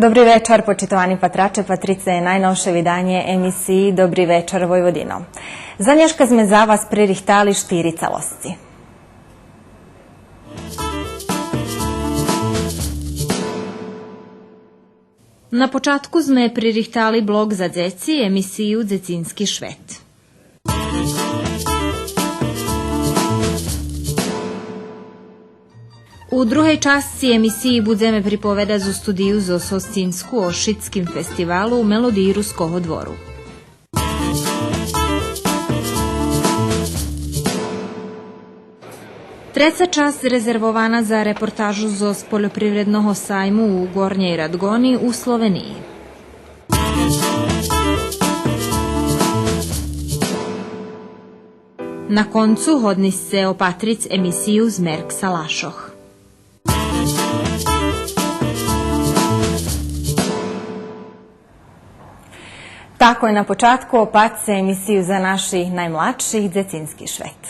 Dobry večer, počitovani patrače, Patrice je najnovše vydanie emisiji Dobry večer Vojvodino. Za dneška sme za vas pririhtali 4 celosti. Na počatku sme pririhtali blog za djeci, emisiju Dzecinski švet. U druhej časti emisiji budeme pripoveda za studiju za Soscinsku o šitskim festivalu u Melodiji Ruskoho dvoru. Treća čast rezervovana za reportažu z poljoprivrednog sajmu u Gornjej Radgoni u Sloveniji. Na koncu hodni se o Patric emisiju Zmerk Salašoh. Tako je na počatku opace emisiju za naših najmladših Dzecinski švet.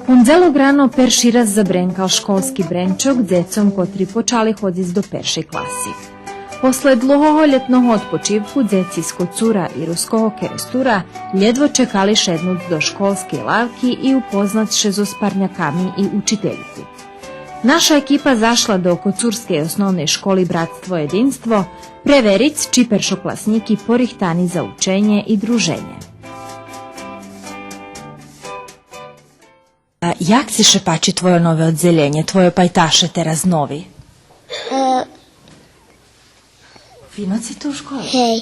Punzelog rano perši raz zabrenkal školski brenčok dzecom, kotri počali hoditi do peršej klasi. Posle dlhoho ljetnog odpočivku dzeci z Kocura i Ruskoho Kerestura ljedvo čekali šednut do školske lavki i upoznat še zo sparnjakami i učiteljku. Naša ekipa zašla do Kocurske osnovne školi Bratstvo jedinstvo, preveric či peršoklasniki porihtani za učenje i druženje. Jak si še pači tvoje nove odzeljenje, tvoje pajtaše teraz novi? Fino si tu u školi? Hej.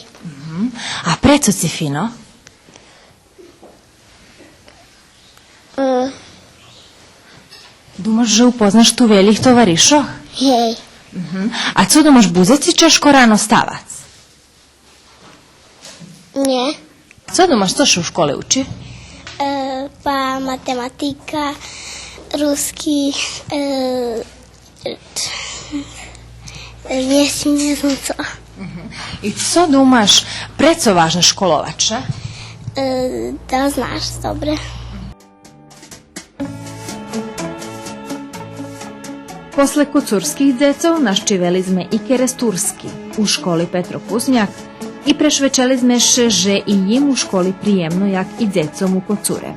A preco si fino? Dumaš, že upoznaš tu velih tovarišoh? Hej. A co dumaš, buzet si češko rano stavac? Nie. Co dumaš, co še u škole uči? Pa matematika, ruski, ne znam co. I co dumaš, preco važno školovače? Da znaš, dobre. Posle kocurskih dzecov naščiveli sme i keresturski u školi Petro Kuznjak i prešvečeli sme še, že i njim u školi prijemno jak i dzecom u Kocure.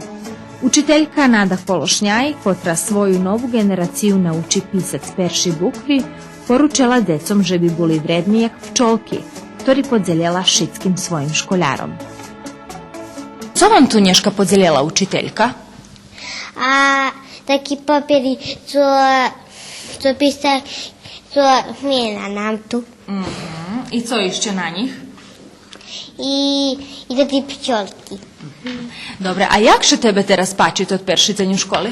Učiteljka Nada Kološnjaj, kotra svoju novu generaciju nauči pisac perši bukvi, poručila decom, že bi bili vredni jak pčolki, ktori podzeljela šitskim svojim školjarom. Co vam tu nješka podzeljela učiteljka? A taki papiri, co pisali, co mjena nam tu. I co išće na njih? I da ti pčolki. Dobre, a jak še tebe teraz pačit od peršicanja u školi?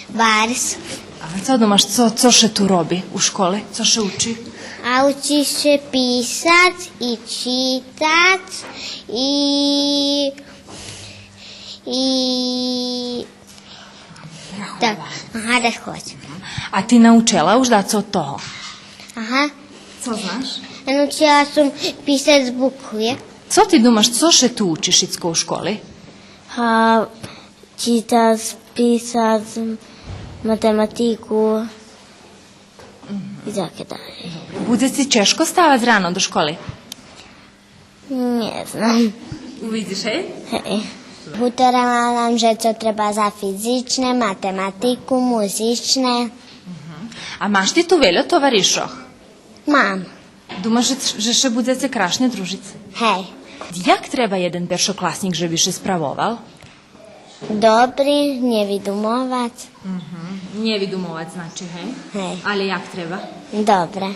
Bars. A co domaš, co še tu robi u školi? Co še uči? A uči se pisac i čitac i da, aha, da hoću. A ti naučila už da co od toho? Aha. Co znaš? Naučila sam pisac bukve. Co ti dumaš, co še tu učiš icko u školi? Čitac, pisac, matematiku i tako dalje. Bude si češko stavac rano do školi? Ne znam. Vidiš, hej? Hej. Utorala nam, že co treba za fizične, matematiku, muzične. A maš ti tu veljo tovarišoh? Mam. Dumaš, že še bude se krašnje družice? Hej. Jak treba jeden peršoklasnik, že bi še spravoval? Dobri, nevidumovac. Nevidumovac znači, hej? Hej. Ali jak treba? Dobre.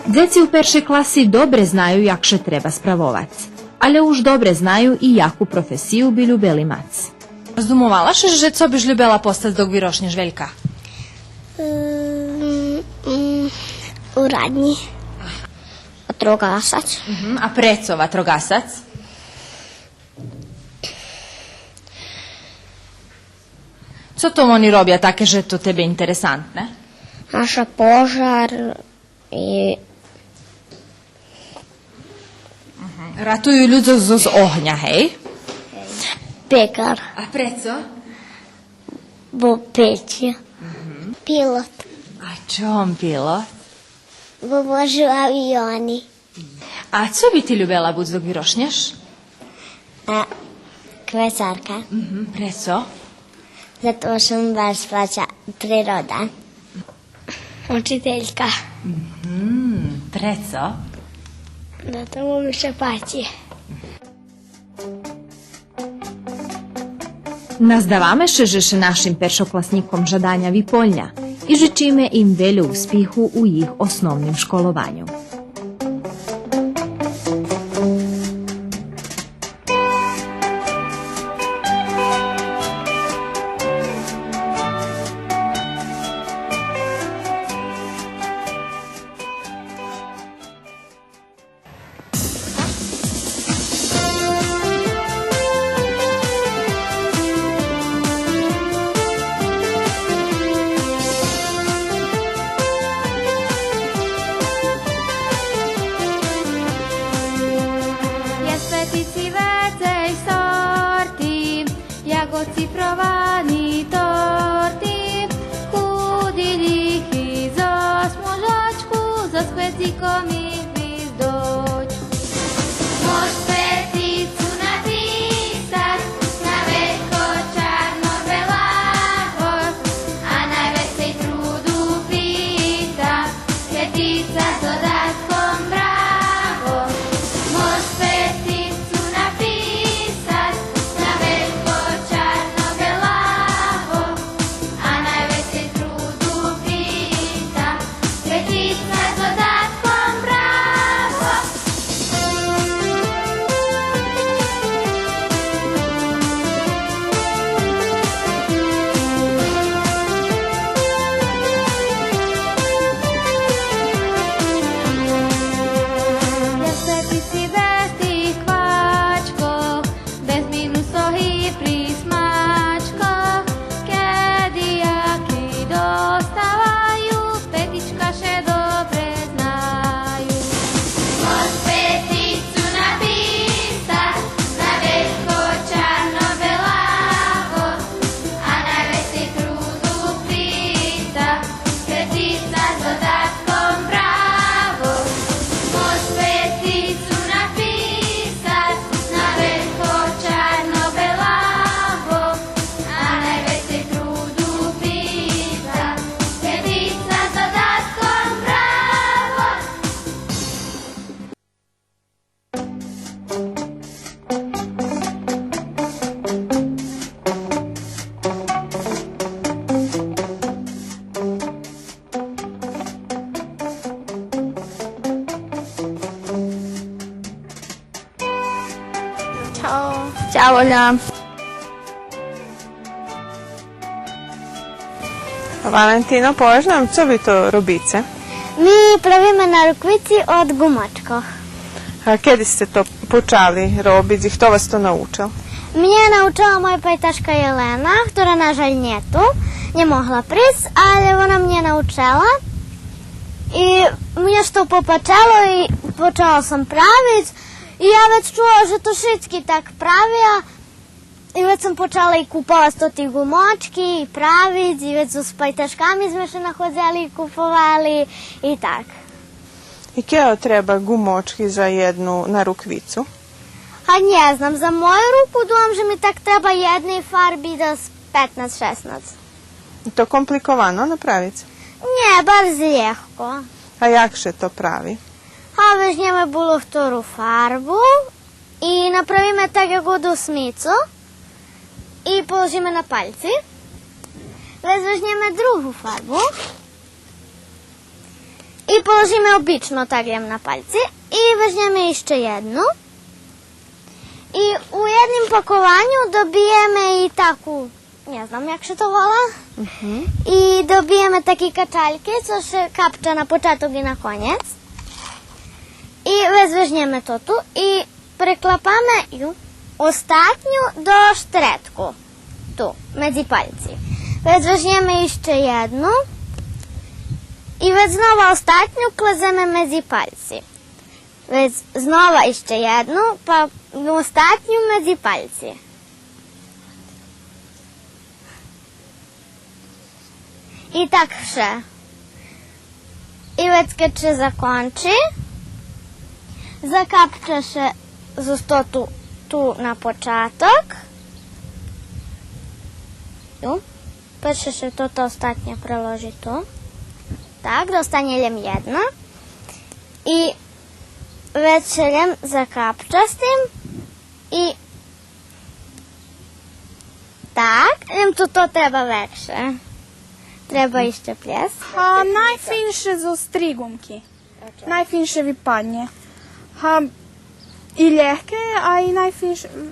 Djeci u peršej klasi dobre znaju jak še treba spravovac, ali už dobre znaju i jaku profesiju bi ljubeli mac. Razdumovala še, že co biš ljubela postati dok bi rošnješ veljka? U radnji. Vatrogasac. A preco, vatrogasac? Co to oni robia také, že to tebe interesantne? Naša požar i Ratujú ľudí z ohňa, hej? pekar. A preco? Bo peći. Pilot. A čo on pilot? Bo vožu avioni. A co by ti ljubela buď dok vyrošneš? Kvesarka. Preco? Zato što mi baš plaća priroda. Učiteljka. Preco? Zato mu više paći. Nazdávame še našim peršoklasnikom žadanja Vipolnja i žičíme im veľa úspěchu u jich osnovnim školovanju. Cifrovani torti, chudi lichy zo smužačku, zo skvecikom ich vyzdoť. Môž peticu napísať na veľko čarno-belavo a najväcej trudu pýta, petica s dodatkom bravo. Môž peticu napísať na veľko čarno-belavo a najväcej trudu pýta, petica s dodatkom bravo. Bez petici, bez tých kváčkov, bez minusov i prísmačkov, kedy aký dostávajú, petička še dobre znajú. Môž peticu napísať na veľko čarno-belavo a najväcej trudu pýta, petica s dodatkom bravo. Môž peticu napísať na veľko čarno-belavo a najväcej trudu pýta, petica s dodatkom bravo. Ćao. Ćao, Olja. Valentino, povieš nam, co vi to robice? Mi pravimo narukvici od gumačkov. A kedy ste to počali robiť? Kto vas to naučil? Mnie nauczyła moja pajtaška Jelena, która na żal nie tu, nie mogła przyjść, ale ona mnie nauczyła. I mnie to popatrzało i počala sam pravić. I ja već čula, že to všetky tak pravia. I već sam počala i kupovati to tih gumočki i pravić. I već su s pajtaškami sme še nahodzeli i kupovali i tak. I kje treba gumočki za jednu narukvicu? A nie znam, za moju ruku думам, že mi tak treba jednej farbi da s 15-16. I to komplikovano napraviti? Nie, bardzo lehko. A jak še to pravi? A weźmiemy bulachtoru farbu i naprawimy tak jak od ósmicu i położymy na palce. Weźmiemy drugą farbę i położymy obično tak jak na palce i weźmiemy jeszcze jedną. I u jednym pakowaniu dobijemy i taką, nie znam jak się to woła, i dobijemy takie kaczalki, co się kapcza na początek i na koniec. I teraz weźmiemy to tu i przyklapamy ją ostatnią do sztretku. Tu, między palci. Więc weźmiemy jeszcze jedną i więc znowu ostatnią kładziemy między palci. Więc znowu jeszcze jedną, ostatnią między palci. I tak все. І ось коли закінчи, закапче ще зостоту ту на початок. Перше ще тут останнє приложить ту. Так, достанем jedno. І вечерем закапче з тим. І так, їм тут то треба легше. Треба іще пляс. A najfinsze zo strigumki. Najfinsze wypadnie. I lekkie, a i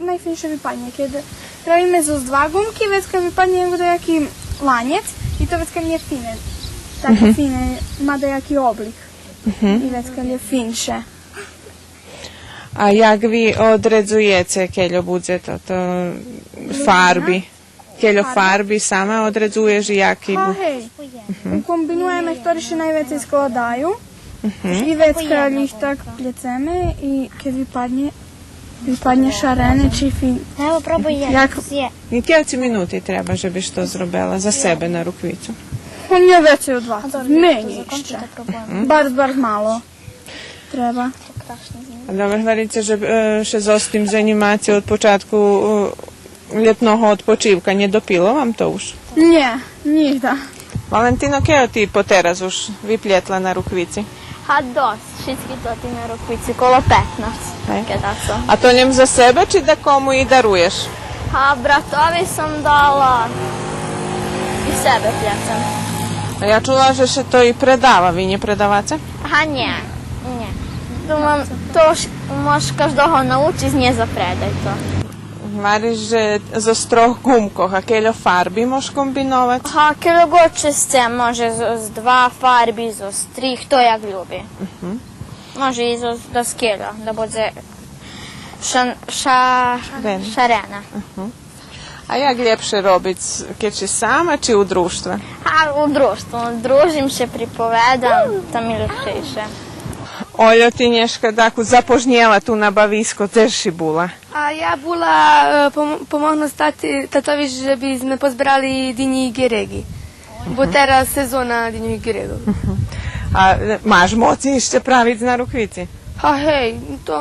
najfinsze wypadnie. Kiedy robimy zo z dwa gumki, wiecka wypadnie do jaki laniec i to wiecka nie fine. Taki fine, ma do jaki oblik. I wiecka nie finsze. A jak vi odredzujete, keľo budete to farbi? Keľo farbi sama odredzuješ, jaki A hej, kombinujemy, które się najwięcej składają. I wiecka ich tak plecemy i kiedy wypadnie szareny czy fin. Треба пробуй Jak- Які минути треба, żeby to zrobila za sebe na rukvicu? Nie więcej od 20, mniej jeszcze. Bardzo mało. Treba. Добре, говорите, що з тим займатися від початку літнього відпочивка не допіло вам то уж? Nie, nigda. Валентино, кео ти по teraz уж виплетла на руквиці? А досить, všetky to ty na rukvici, коло 15. Hej. Kada som. А то ним за себе чи да кому і даруєш? A bratovi sam dala i sebe pljecam. А я чула, що ще то і предава, ви не предавате? Aha, nie. Думам, to можеш кожного naučiť, nie zapredaj to. Говориш, že zo stroh gumkoh, a keľo farbi можеш комбінувати? Aha, kiedy god chce, može z 2 farbi, z 3, kto jak ljubi. Može i do skela, da bude šarena. А як ліпше робити, чи сама, чи у дружстві? A u društvu, družim se, pripovedam, tam mi lepše. Олю, ти нешка таку запожнєла ту на бависько, теж ще була. A ja bula pomognu stati tatovi, żeby sme pozbrali dinji i geregi. Bo teraz sezona dinju i geregu. А маєш моці ще правити на руквиці? A hej, to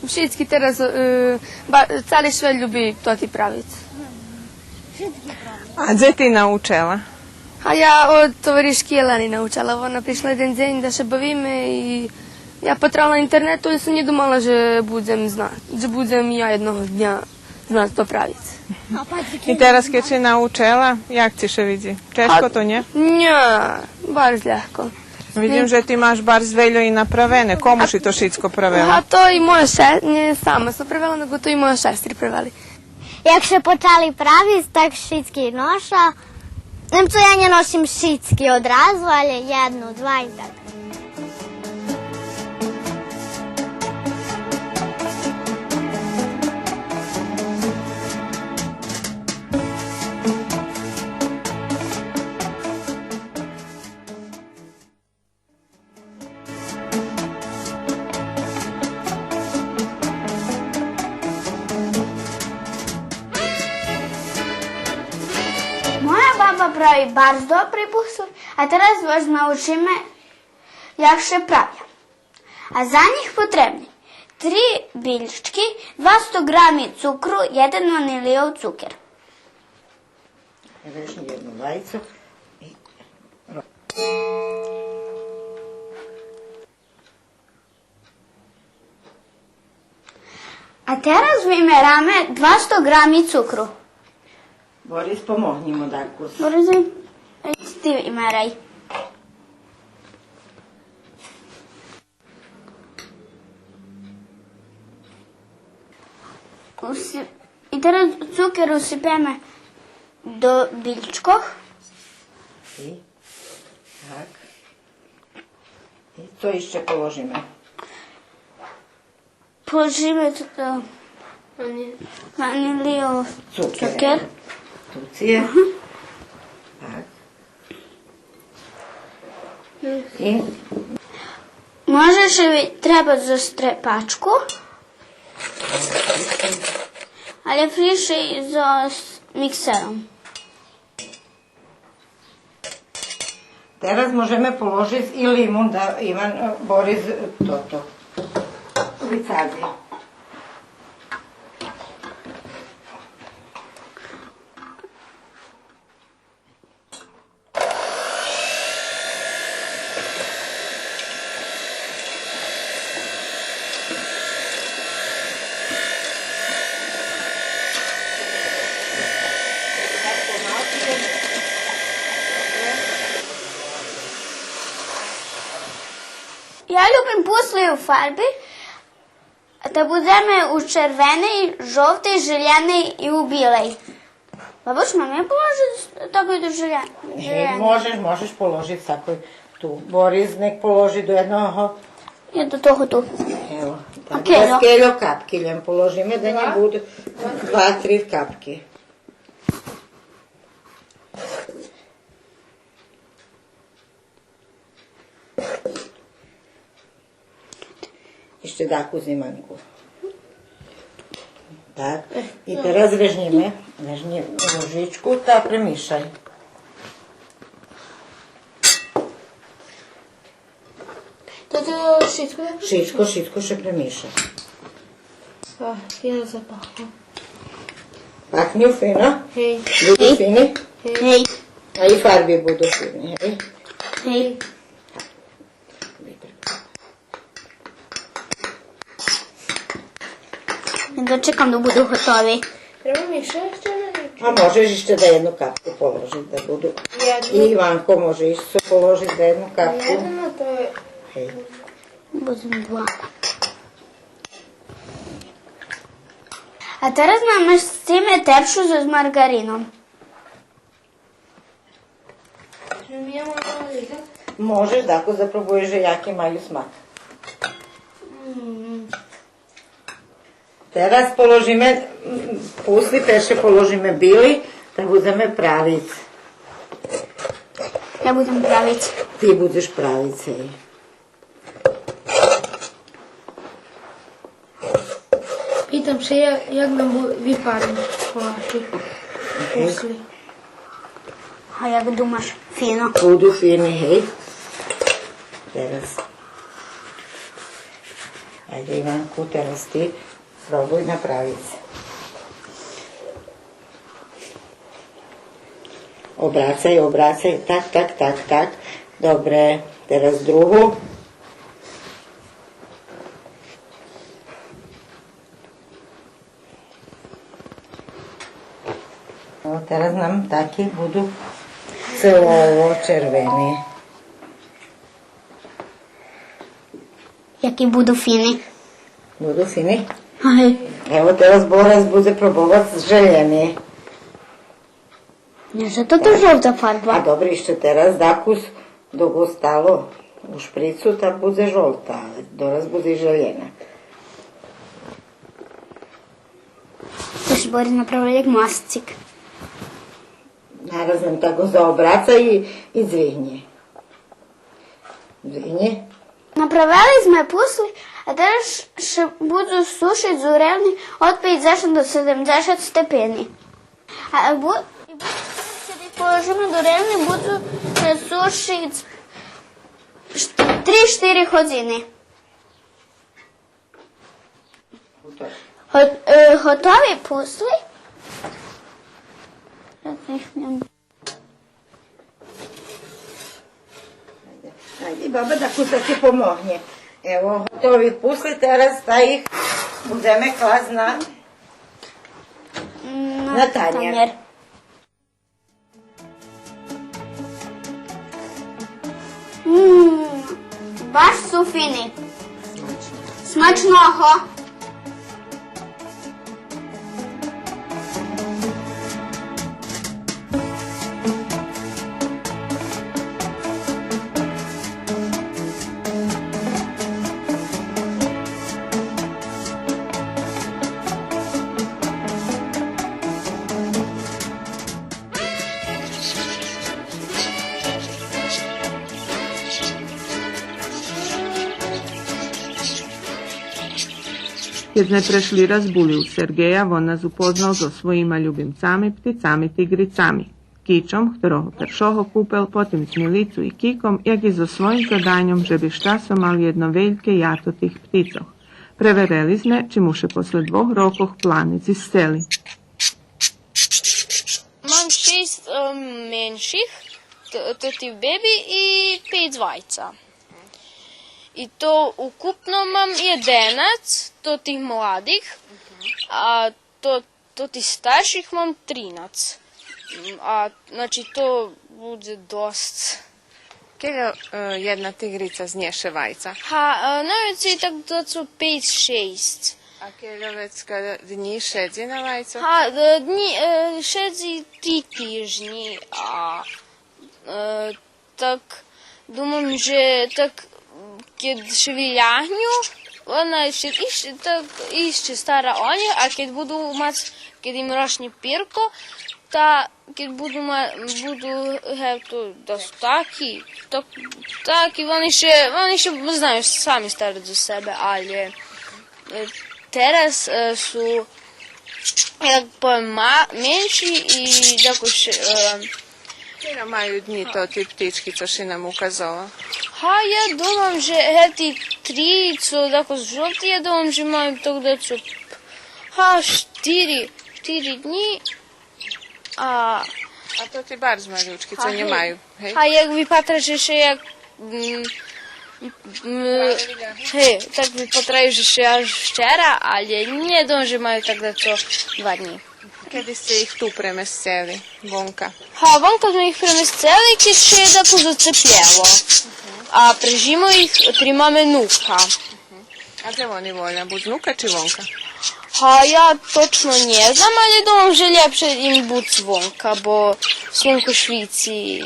všetky teraz, cali sve ljubi to ti praviti. А де ти научила? A ja od tovariški Jeleni naučala. Ona prišla jeden deň da se bavime i ja patrala na internetu i sam nije думала, že budem ja jednog dnja znati to praviti. І teraz, keď si naučila, jak ti še vidi? Češko to nie? Nja, bar lehko. Vidim, že ti maš bar zveljo i napravene. Komu si to šitsko A pravila? to i moja nie sama sam prevela, nego to i moja šestri preveli. Jak się poczęli prawić, tak wszystkie noszę. Wiem, co ja nie nosim wszystkie od razu, ale jedno, dwa i tak. Moja baba pravi bardzo dobry busur, a teraz was nauczymy, jak się prawie. A za nich potrzebny 3 білчки, 200 грамів цукру, 1 ванильйов цукер. Вишню jednu vajcu i A teraz wymieramy 200 gramów cukru. Boris, pomogni mu da kus. Boris, ty wymieraj. I teraz cukier usypiemy do білчков. I tak. I co jeszcze położymy? положимо ванилію цукер. Туція. Так. І Може, ще треба застрепачку, але фріше з міксером. teraz możemy położyć i limun, da Iwan Boris to wysadzi. Я люблю пуслі у фарбі, та будемо у червоний, жовтий, зелений і у білий. Бабусь, мамі положить такий до зелений. Можеш положити всякий tu. Boris nek položi do jednog, Я до того тут. evo, Okej, da no. skeljo kapkiljem položime, da nje budu 2-3 kapke. Jeszcze taku zimanku. Tak. I teraz weźmiemy łyżeczku, ta przemieszaj. To wszystko? Wszystko się przemieszaj. Ja zapachę. Pachnie fino? Hej. Budu fini? Hej. A i farby budu fini, hej? Hej. Я дочекам, до буду готові. Treba mi še jeszcze? A možeš jeszcze da jednu kapku položiti, da budu. I Ivanko može isto položiti da jednu kapku. Jedno to je... Hej. Будемо два. А зараз нам з цим тершу з маргарином. Przybijamy na Možeš, da ako zaprobuješ že jaki maju smak. Teraz položíme, pusli peše položíme bili, da budeme praviť. Я буду правити. Ti budeš praviť, hej. Pitam se jak nam vypadne vaši posli. А як думаєш, фіно? Budu fini, hej. Teraz. Ajde Ivanku, teraz ti probuj napraviti. Obracaj, tak. Dobre, teraz drugu. No, teraz nam taki budu celovo červeni. Які буду фіни? Budu fini. Ага. Evo teraz Boris bude probovati željeni. Не, що то жовта A фарба. dobro, jeszcze teraz dakus dok ostalo u špricu, ta bude žolta, ale doraz bude i željena. Ти ж Борис направляє як мастик. Naraz nam tako zaobraca i dzvihnje. Dzvihnje. Направили ми пусли, а зараз ще буду сушити зоревні від 50 до 70 степені. А сюди положимо до ревні, буду сушити 3-4 години. Готові пусли? Ajde, baba, da kusa ti pomogne. Evo, gotovi pusli, teraz ta ih budeme klast na tanjer. Баш суфіни. Смачного. Keď sme prešli raz buliu Sergeja, on nás upoznal so svojima ljubimcami, pticami, tigricami. Kičom, ktorého peršoho kúpel, potom s Milicu i Kikom, jak i so svojim zadanjom, že bi šta som mal jedno veljke jato tih pticoh. Preverili sme, či mu še posle 2 rokoh planec izceli. Imam 6 menših, to ti bebi i 5 vajca. I to ukupno imam 11, to tih mladih, a to ti starših imam 13. A znači to bude dost. Kega jedna tigrica znješe vajca? Najveći tak to su 5-6. A kega već kada dni šedzi na vajcu? Dni šedzi 3 tižnji, a tak думам, že tak kad še viljahnju, ona išće stara onje, a kad budu kad im rošni pirko, ta kad budu da su taki, oni še znaju sami starati za sebe, ali teraz su menši i tako še Kega maju dni to ti ptički, co še nam ukazala? Ja думам, že ti 3 su tako žolti, ja думам, že imaju tog da su 4 dni. A to ti bar zmaljučki, co nie maju, hej? Jak vi patraže še jak... tak vi potrajuže še až včera, ali nie dom, že maju tak da co 2 dni. Kedy ste ih tu premestili, vonka? Vonka smo ih premestili, kad še je tako zacepljelo. A prežimo ih 3 minuta. A gdje oni volja, bud znuka či vonka? Ja točno ne znam, ali domam, že ljepše im bud zvonka, bo zvonko Švici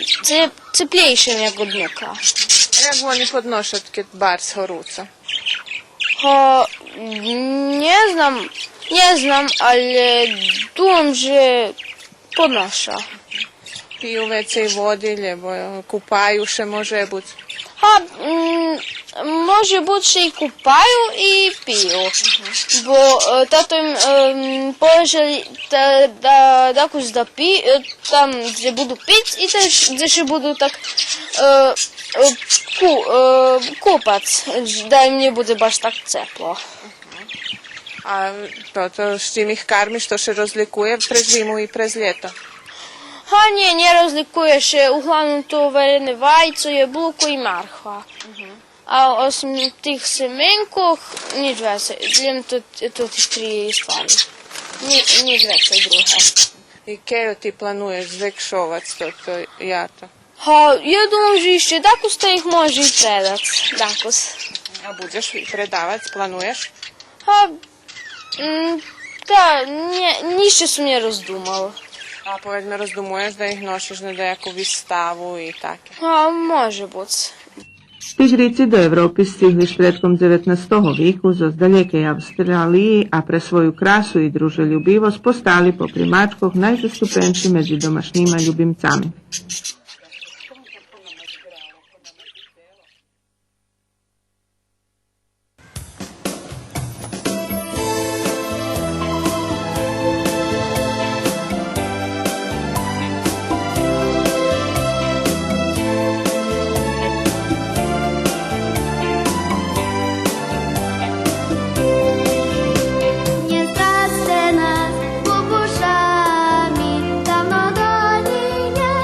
ceplejše nego dnuka. A jak oni podnošat kad bars horuca? Ne znam, ali domam, že podnaša. Piju vecej vodi, ljebo kupaju še može bud? Može bud še i kupaju i piju. Bo tato im poležali da tam gdje budu pit i gdje še budu tak kupac, da im ne bude baš tak ceplo. A to s čim ih karmiš, to še razlikuje prez zimu i prez ljeto? Ne razlikuje še, uglavnom to varene vajco, jabuko i marhva. A osim tih semenkov, nič veće, to ti 3 stvari. Nič veće druge. I kejo ti planuješ zvekšovac to jato? Ja думам, že išće dakus to ih može i predat. Dakus. A budeš i predavac, planuješ? Da, nišće su nje razdumalo. A povedme, rozdumuješ da ih nošiš na nejakú výstavu i také? Može biti. Tigrici do Evropy stigli špretkom 19. viku zo zdalekej Australiji, a pre svoju krasu i druželjubivost postali po primačkoh najzastupenši među domašnjima ljubimcami. Nie zdradzę nas bubuszami, dawno do niej nie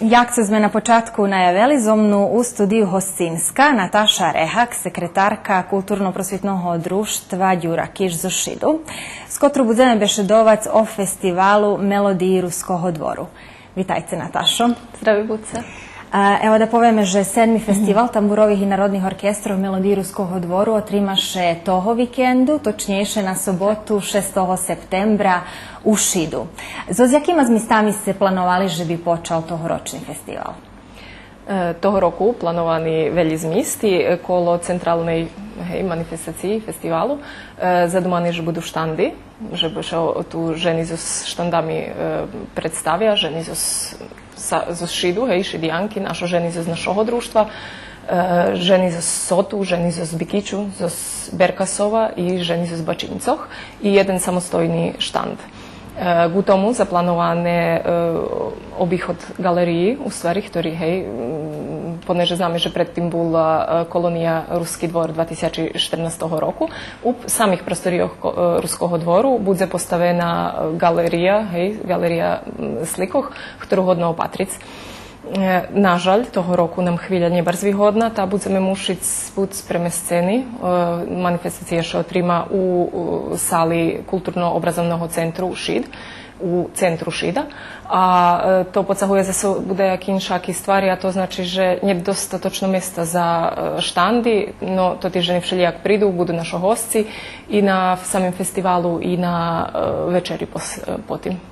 Як co sme na počátku najavili, zo mnou u studiju hostinska Nataša Rehak, sekretarka kulturno-prosvjetnog društva Đura Kiš zo Šidu, s kotru budeme bešedovati o festivalu Melodiji Ruskog dvoru. Vitajte, Natašo. Zdraví budce. Evo da povieme, že 7. festival tamburovih i narodnih orkestrov Melodiji Ruskog dvoru otrimaše toho vikendu, točnejše na sobotu 6. septembra u Šidu. Z jakima zmistami ste planovali, že by počal tohoročný festival? Toho roku planovaný veľi zmisti kolo centralnej manifestaciji festivalu. Zadumani, že budu štandy, že tu ženi so štandami predstavia, ženi zo Šidu, Šidijanki, naše ženi z našoho društva, ženi zo Sotu, ženi zo Bikiću, zo Berkasova i ženi zo Bačincoh i jeden samostojni štand. K tomu zaplanované obihod galeriji, u stvari, ktorý, poneže znamy, že predtým bola kolónia Ruský dvor 2014 roku. U samých prostorijoch Ruského dvoru bude postavená galerija, galerija slikoh, ktorú hodno opatric. Nažalj, toho roku nam chvíľa nebarz výhodna, tá budeme mušiť buď spreme scény. Manifestacija še otrima u sali kulturno-obrazovnog centru Šid, u centru Šida. A to podsahuje zase bude jaký stvari, a to znači, že nedostatočno mjesta za štandi, no to ti ženi všelijak pridu, budu našo hostci i na samim festivalu i na večeri potim.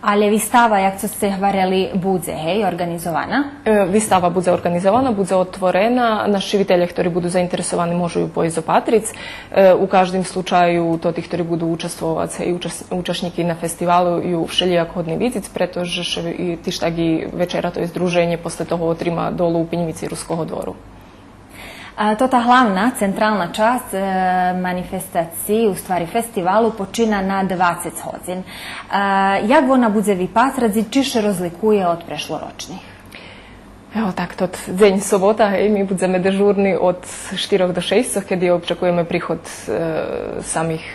Ali vistava, jak co ste hvarjali, bude, organizovana? Vistava bude organizovana, bude otvorena. Naši živitelji, ktorí budu zainteresovani, môžu ju pojít zopatric. U každým slučaju, to tých, ktorí budu učestvovať, účastníky na festivalu, ju všelijak hodný vidic, pretože i tiž taky večera, to je združenje, posle toho otrima dolu u Pinjvici Ruského dvoru. To ta hlavna, centralna čast manifestaciji, u stvari festivalu, počina na 20 hodin. Jak ona bude vypatrati, čiše rozlikuje od prešloročnih? Evo tak, tot deň sobota, my budeme dežurni od 4 do 6, kedy očakujeme prihod samih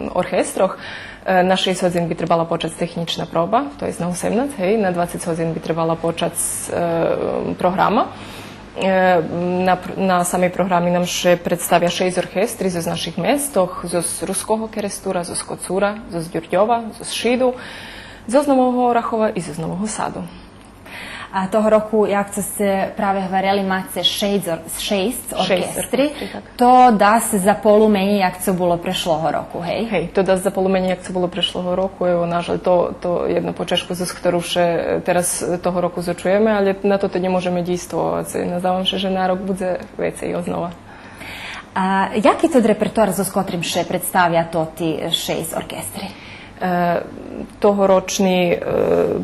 orkestrov. Na 6 hodin by trebala počať technična proba, to je na 18, na 20 hodin by trebala počať programa. Na samej programi nam še predstavia 6 orkestri z naših mestoch, z Ruského kerestura, z Kocura, z Đurđova, z Šidu, z Nového Orachova i z Nového Sadu. A toho roku, jak ste práve hvarjali, máte 6 orkestri. To dá se za polumení, jak to bolo prešloho roku, hej? Hej, to dá za polumení, jak to bolo prešloho roku. Evo, nažal, to jedno počeško, z ktorú še teraz toho roku začujeme, ale na to nemôžeme dejstvovať. Nazdávam še, že na rok bude vecej oznova. A jaký to repertoár, s ktorým še predstavia to ti 6 orkestri? Tohoročni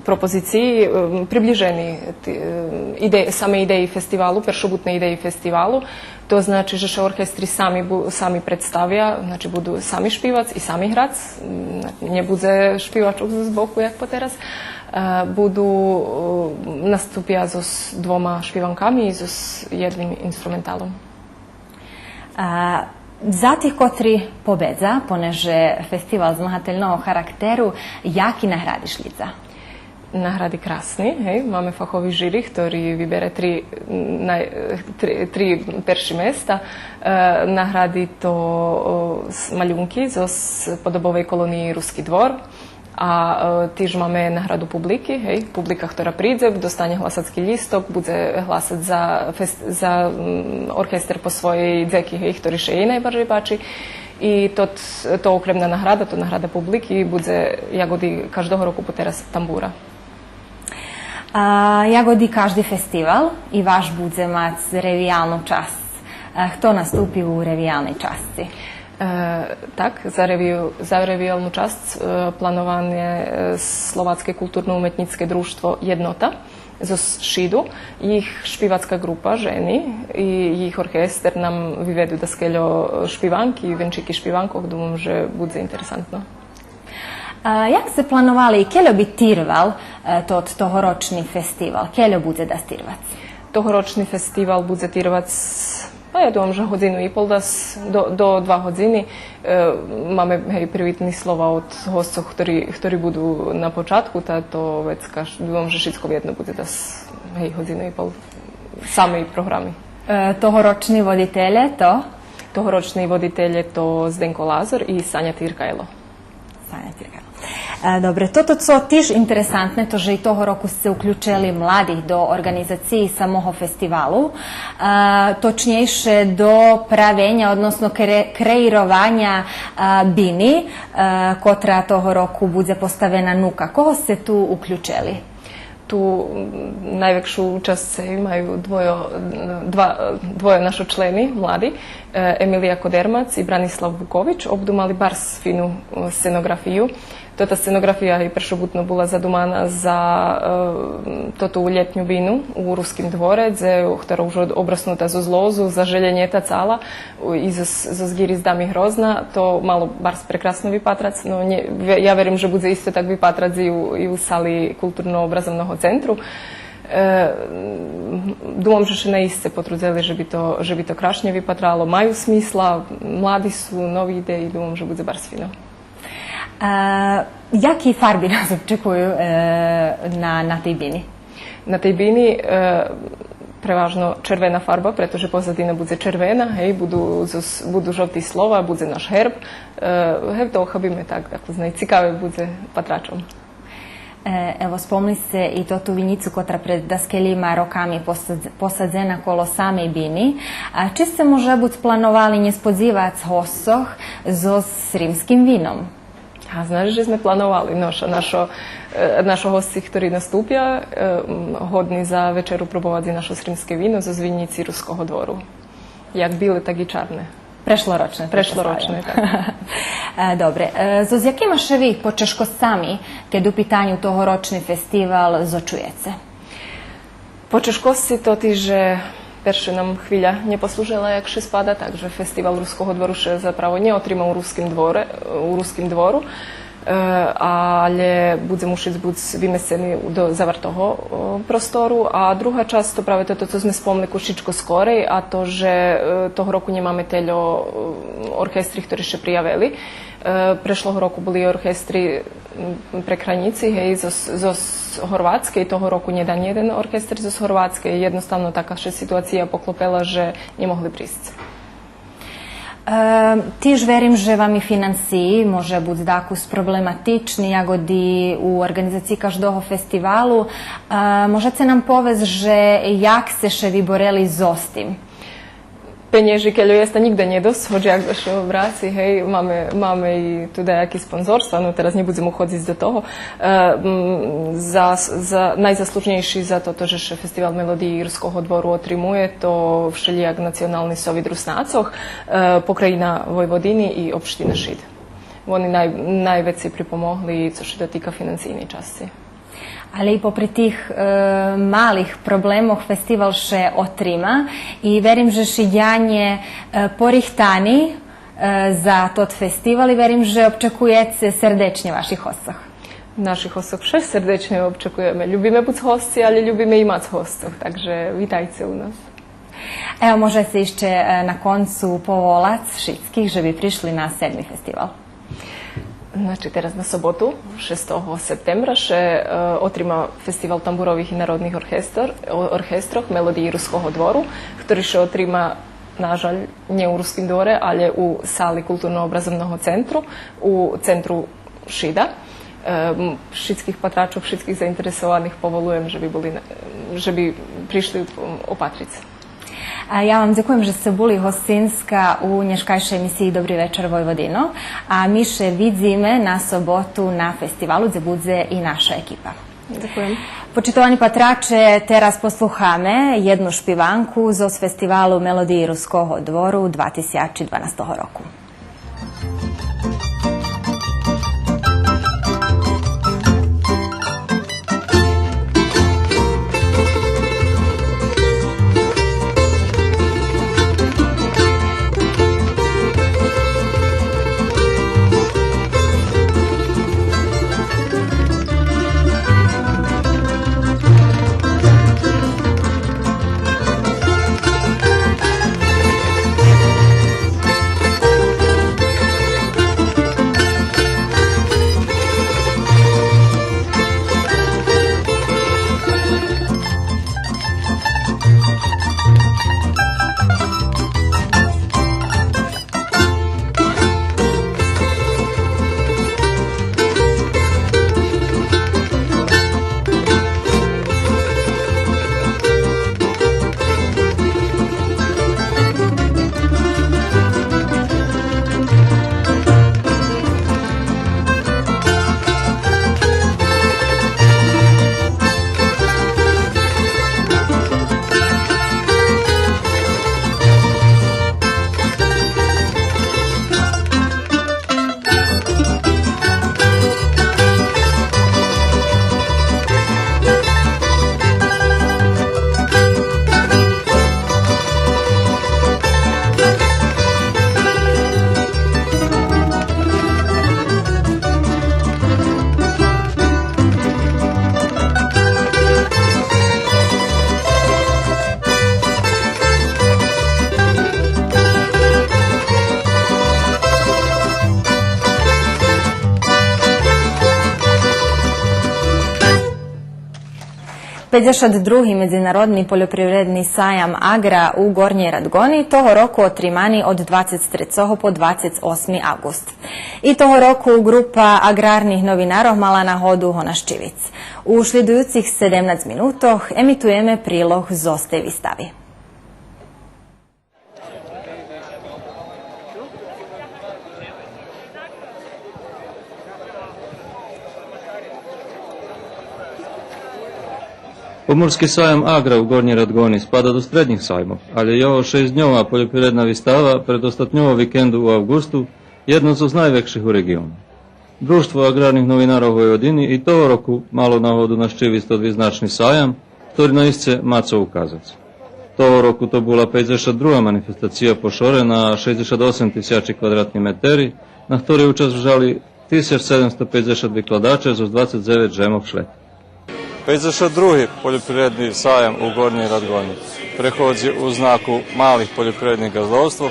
propoziciji približeni same ideji festivalu, peršobutne ideji festivalu. To znači, že orkestri sami predstavia, znači budu sami špivac i sami hrac, ne bude špivačok z boku, jak po teraz. Budu nastupia s 2 špivankami i s jednim instrumentalom. Za tih, kotri pobedza, poneže festival zmahateljnog charakteru, jaki nahradiš lica? Nahrady krásny, máme fachový žiri, ktorý vybere 3 perši mesta. Nahrady to maľunky zo podobovej kolónii Ruský dvor. A tiež máme nahradu publiky, publika, ktorá príde, dostane hlasacký lístok, bude hlasať za orkester po svojej dzeky, ktorý še jej najbardziej páči. I to okremná nahrada, to nahrada publiky, bude jagody každého roku po teraz tambúra. Jagody každý festival i váš bude mať reviálnu časť. Kto nastúpi u reviálnej časti? Tak, za reviálnu časť plánované Slovácké kultúrno-umetnické družstvo Jednota zo Šidu. Ich špivacká grupa ženy i ich orkester nám vyvedú da skeľo špivanky, venčíky špivankov, dúfam, že bude interesantno. Jak ste plánovali, keľo by tirval tohoročný festival? Keľo bude da stirvac? Tohoročný festival bude tirvac Pa ja dúfam, že hodinu i pol do 2 hodiny máme privítne slova od hostov, ktorí budú na počátku táto vec. Dúfam, že všetko jedno bude hodinu i pol samej programy. Tohoročný voditelj to? Tohoročný voditelj je to Zdenko Lazar i Sanja Tirkajlo. Dobre, toto co tiež interesantné, to, že i toho roku ste uključili mladých do organizaciji samого festivalu, točnejšie do pravenja, odnosno kreirovanja bini, kotra toho roku bude postavena nuka. Koho ste tu uključili? Tu najväčšiu časť majú dvoje naši členi, mladi, Emilija Kodermac i Branislav Vuković. Obdu mali bar finu scenografiju. Tota scenografija je prešobutno bila zadumana za totu ljetnju binu u Ruskim dvore, ktorá už obrasnuta zo zlozu, za željenje ta cala i zo zgiri zdami hrozna. To malo bar prekrasno vypatrac, no ja verim, že bude isto tak vypatrac i u sali kulturno-obrazovnog centru. Думам, že še naiste potrudili, že by to krašne vypatralo. Majú smisla, mladi su, novi ideji, думам, že bude bar fino. Які фарби нас очікують на tej bini? Na tej bini prevažno červená farba, pretože pozadina bude červená, hej, budú žltí slova, bude náš herb. Herb to ochabíme tak cikavé bude patračom. Evo, spomni se i to tu vinicu, kotra pred daskeljima rokami posadzena kolo samej bini. Či ste može buď planovali nespodzivac hosoch s rímským vinom? A znaš, že sme plánovali našo hosti, ktorí nastúpia, hodní za večeru probovať našo rímske víno zo zvinici Ruského dvoru. Jak bíle, tak i čarné. Prešloročné. Tak. Dobre. Z jakima še vi počeško sami, keď u pitanju tohoročni festival zočujete? Počeško si to ti, že perše nam chvíľa neposlúžila, jak še spada, takže festival Ruského dvoru še zapravo neotrimao u Ruskim dvoru, ale bude mušiť buď vymeseni do zavrtoho prostoru. A druhá časť, to práve toto, co sme spomnili kušičko skorej, a to, že toho roku nemáme teľo orkestri, ktorí še prijavili. Prešloho roku boli orkestri pre Kranici, hej, zo Horvátskej, toho roku nedá jeden orkestr zo Horvátskej. Jednostavno taká situácia poklopila, že nemohli prísť. Tiež verím, že vám i financiji može biti dakus problematični, jagodi u organizaciji každého festivalu. Možete nam povesti, že jak se še vi boreli s ostim? Peniazy, keľo jesta nikde nedosť, hoď jak došlo v ráci, hej, máme i tu dajaký sponzorstva, no teraz nebudem uchodziť do toho. Najzaslužnejší za toto, že Festival melodii Ruského dvoru otrimuje, to všelijak Nacionálny sovid Rusnácoch, pokrajina Vojvodiny i opština Šid. Oni najveci pripomohli, co še dotýka financijnej časti. Ali i popri tih malih problemov festival še otrima i verim, že šidjanje porihtani za tot festival i verim, že občekujete srdečne vaših hostoch. Našich hostoch še srdečne občekujeme. Ljubime buď hosti, ali ljubime i mať hostoch, takže vítajte u nás. Evo, može se išće na koncu povolac šitskih, že bi prišli na 7. festival. Znači, teraz na sobotu, 6. septembra, še otrima Festival tamburovih i narodnih orkestroh Melodiji Ruského dvoru, ktorý še otrima, nažalj, nie u Ruskim dvore, ali u sali kulturno-obrazovnog centru, u centru Šida. Všetkých patračov, všetkých zainteresovaných povolujem, že by prišli opatriť. A ja vam ďakujem, že ste boli hostinska u nješkajšej emisiji Dobrý večer Vojvodino, a mi še vidíme na sobotu na festivalu, gdje bude i naša ekipa. Ďakujem. Počitovani patrače, teraz posluchame jednu špivanku z festivalu Melodiji Ruského dvoru 2012 roku. 52. Međunarodni poljoprivredni sajam Agra u Gornjej Radgoni toho roku otrimani od 23. po 28. avgust. I toho roku grupa agrarnih novinarov mala nahodu ho na Ščivic. U sljedujucih 17 minutoh emitujeme prilog z iste výstavy. Pomorski sajam Agra u Gornjoj Radgoni spada do srednjih sajmov, ali je ovo 6-dňová poljoprivredna výstava pred ostatnjovo vikendu u avgustu jedno z najvekših u regionu. Društvo agrarnih novinarov u Vojvodini i toho roku malo nahodu na Ščivic odviznačni sajam, ktorý na isce Macov ukazac. Toho roku to bola 52. manifestacija pošore na 68.000 kvadratni meteri, na ktorej učestvovali 1750 vykladača zo 29 žemov šveta. 52. poljoprivredni sajam u Gornjoj Radgoni prehodzi u znaku malih poljoprivrednih gazdovstv,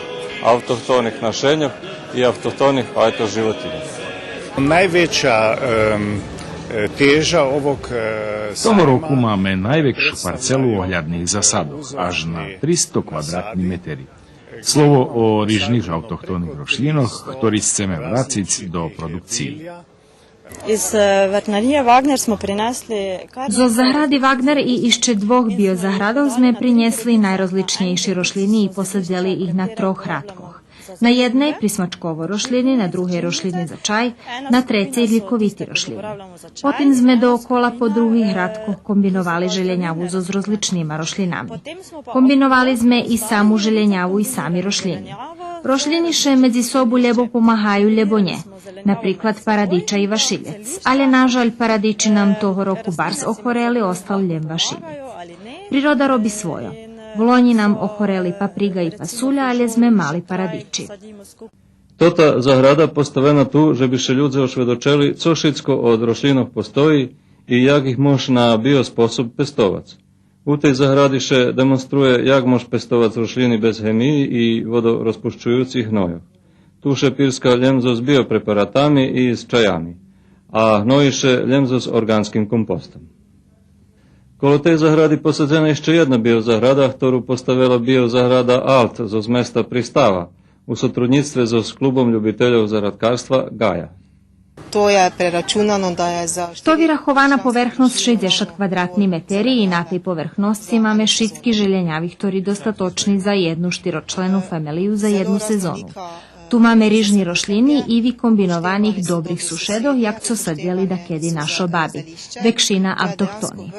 autohtonih našenjov i autohtonih ajto životinja. Najveća teža ovog Toho roku máme najväčšiu parcelu ohľadných zasadov, až na 300 kvadratní meteri. Slovo o ryžných autohtónnych rošlinoch, ktorý chceme vraciť do produkciji. Iz veterinarije Wagner smo prinesli... Zo zahrady Wagner i išće 2 biozahradov sme priniesli najrozličnejšie rošliny i posadzeli ih na 3 hradkoh. Na jednej prismačkovo rošlini, na druhej rošlini za čaj, na trecej ljekoviti rošlini. Potim sme dookola po drugih hradkoh kombinovali željenjavu zo s rozličnima rošlinami. Kombinovali sme i samu željenjavu i sami rošlini. Rošlini še medzi sobu ljebo pomahaju ljebo nje, napriklad paradiča i vašiljec, ali nažalj paradiči nam toho roku bars ohoreli, ostal ljem vašiljec. Priroda robi svojo. V loni nam ohoreli papriga i pasulja, ali sme mali paradiči. Tota zahrada postavena tu, že by še ľudze ošvedočeli, co šitsko od rošlinov postoji i jak ih mož na biosposob pestovac. U tej zahradi še demonstruje, jak mož pestovac rošliny bez hemiji i vodorozpuščujúcich hnojov. Tu še pirska ljemzo s biopreparatami i s čajami, a hnojiše ljemzo s organskim kompostom. Kolo tej zahrady posadzena ešte jedna biozahrada, ktorú postavila biozahrada Alt zo mesta Pristava u sotrudnictve so s klubom ljubiteľov zaradkarstva Gaja. To je preračunano da je za... To vyrahovaná povrchnosť 60 kvadratní meteri i na tej povrchnosti máme šitski željenjavi, ktorý dostatočný za jednu štiročlenu familiju za jednu sezonu. Tu máme rižni rošlini i vi kombinovanih dobrih sušedov, jak co sadjeli da kedi našo babi, vekšina autohtoni.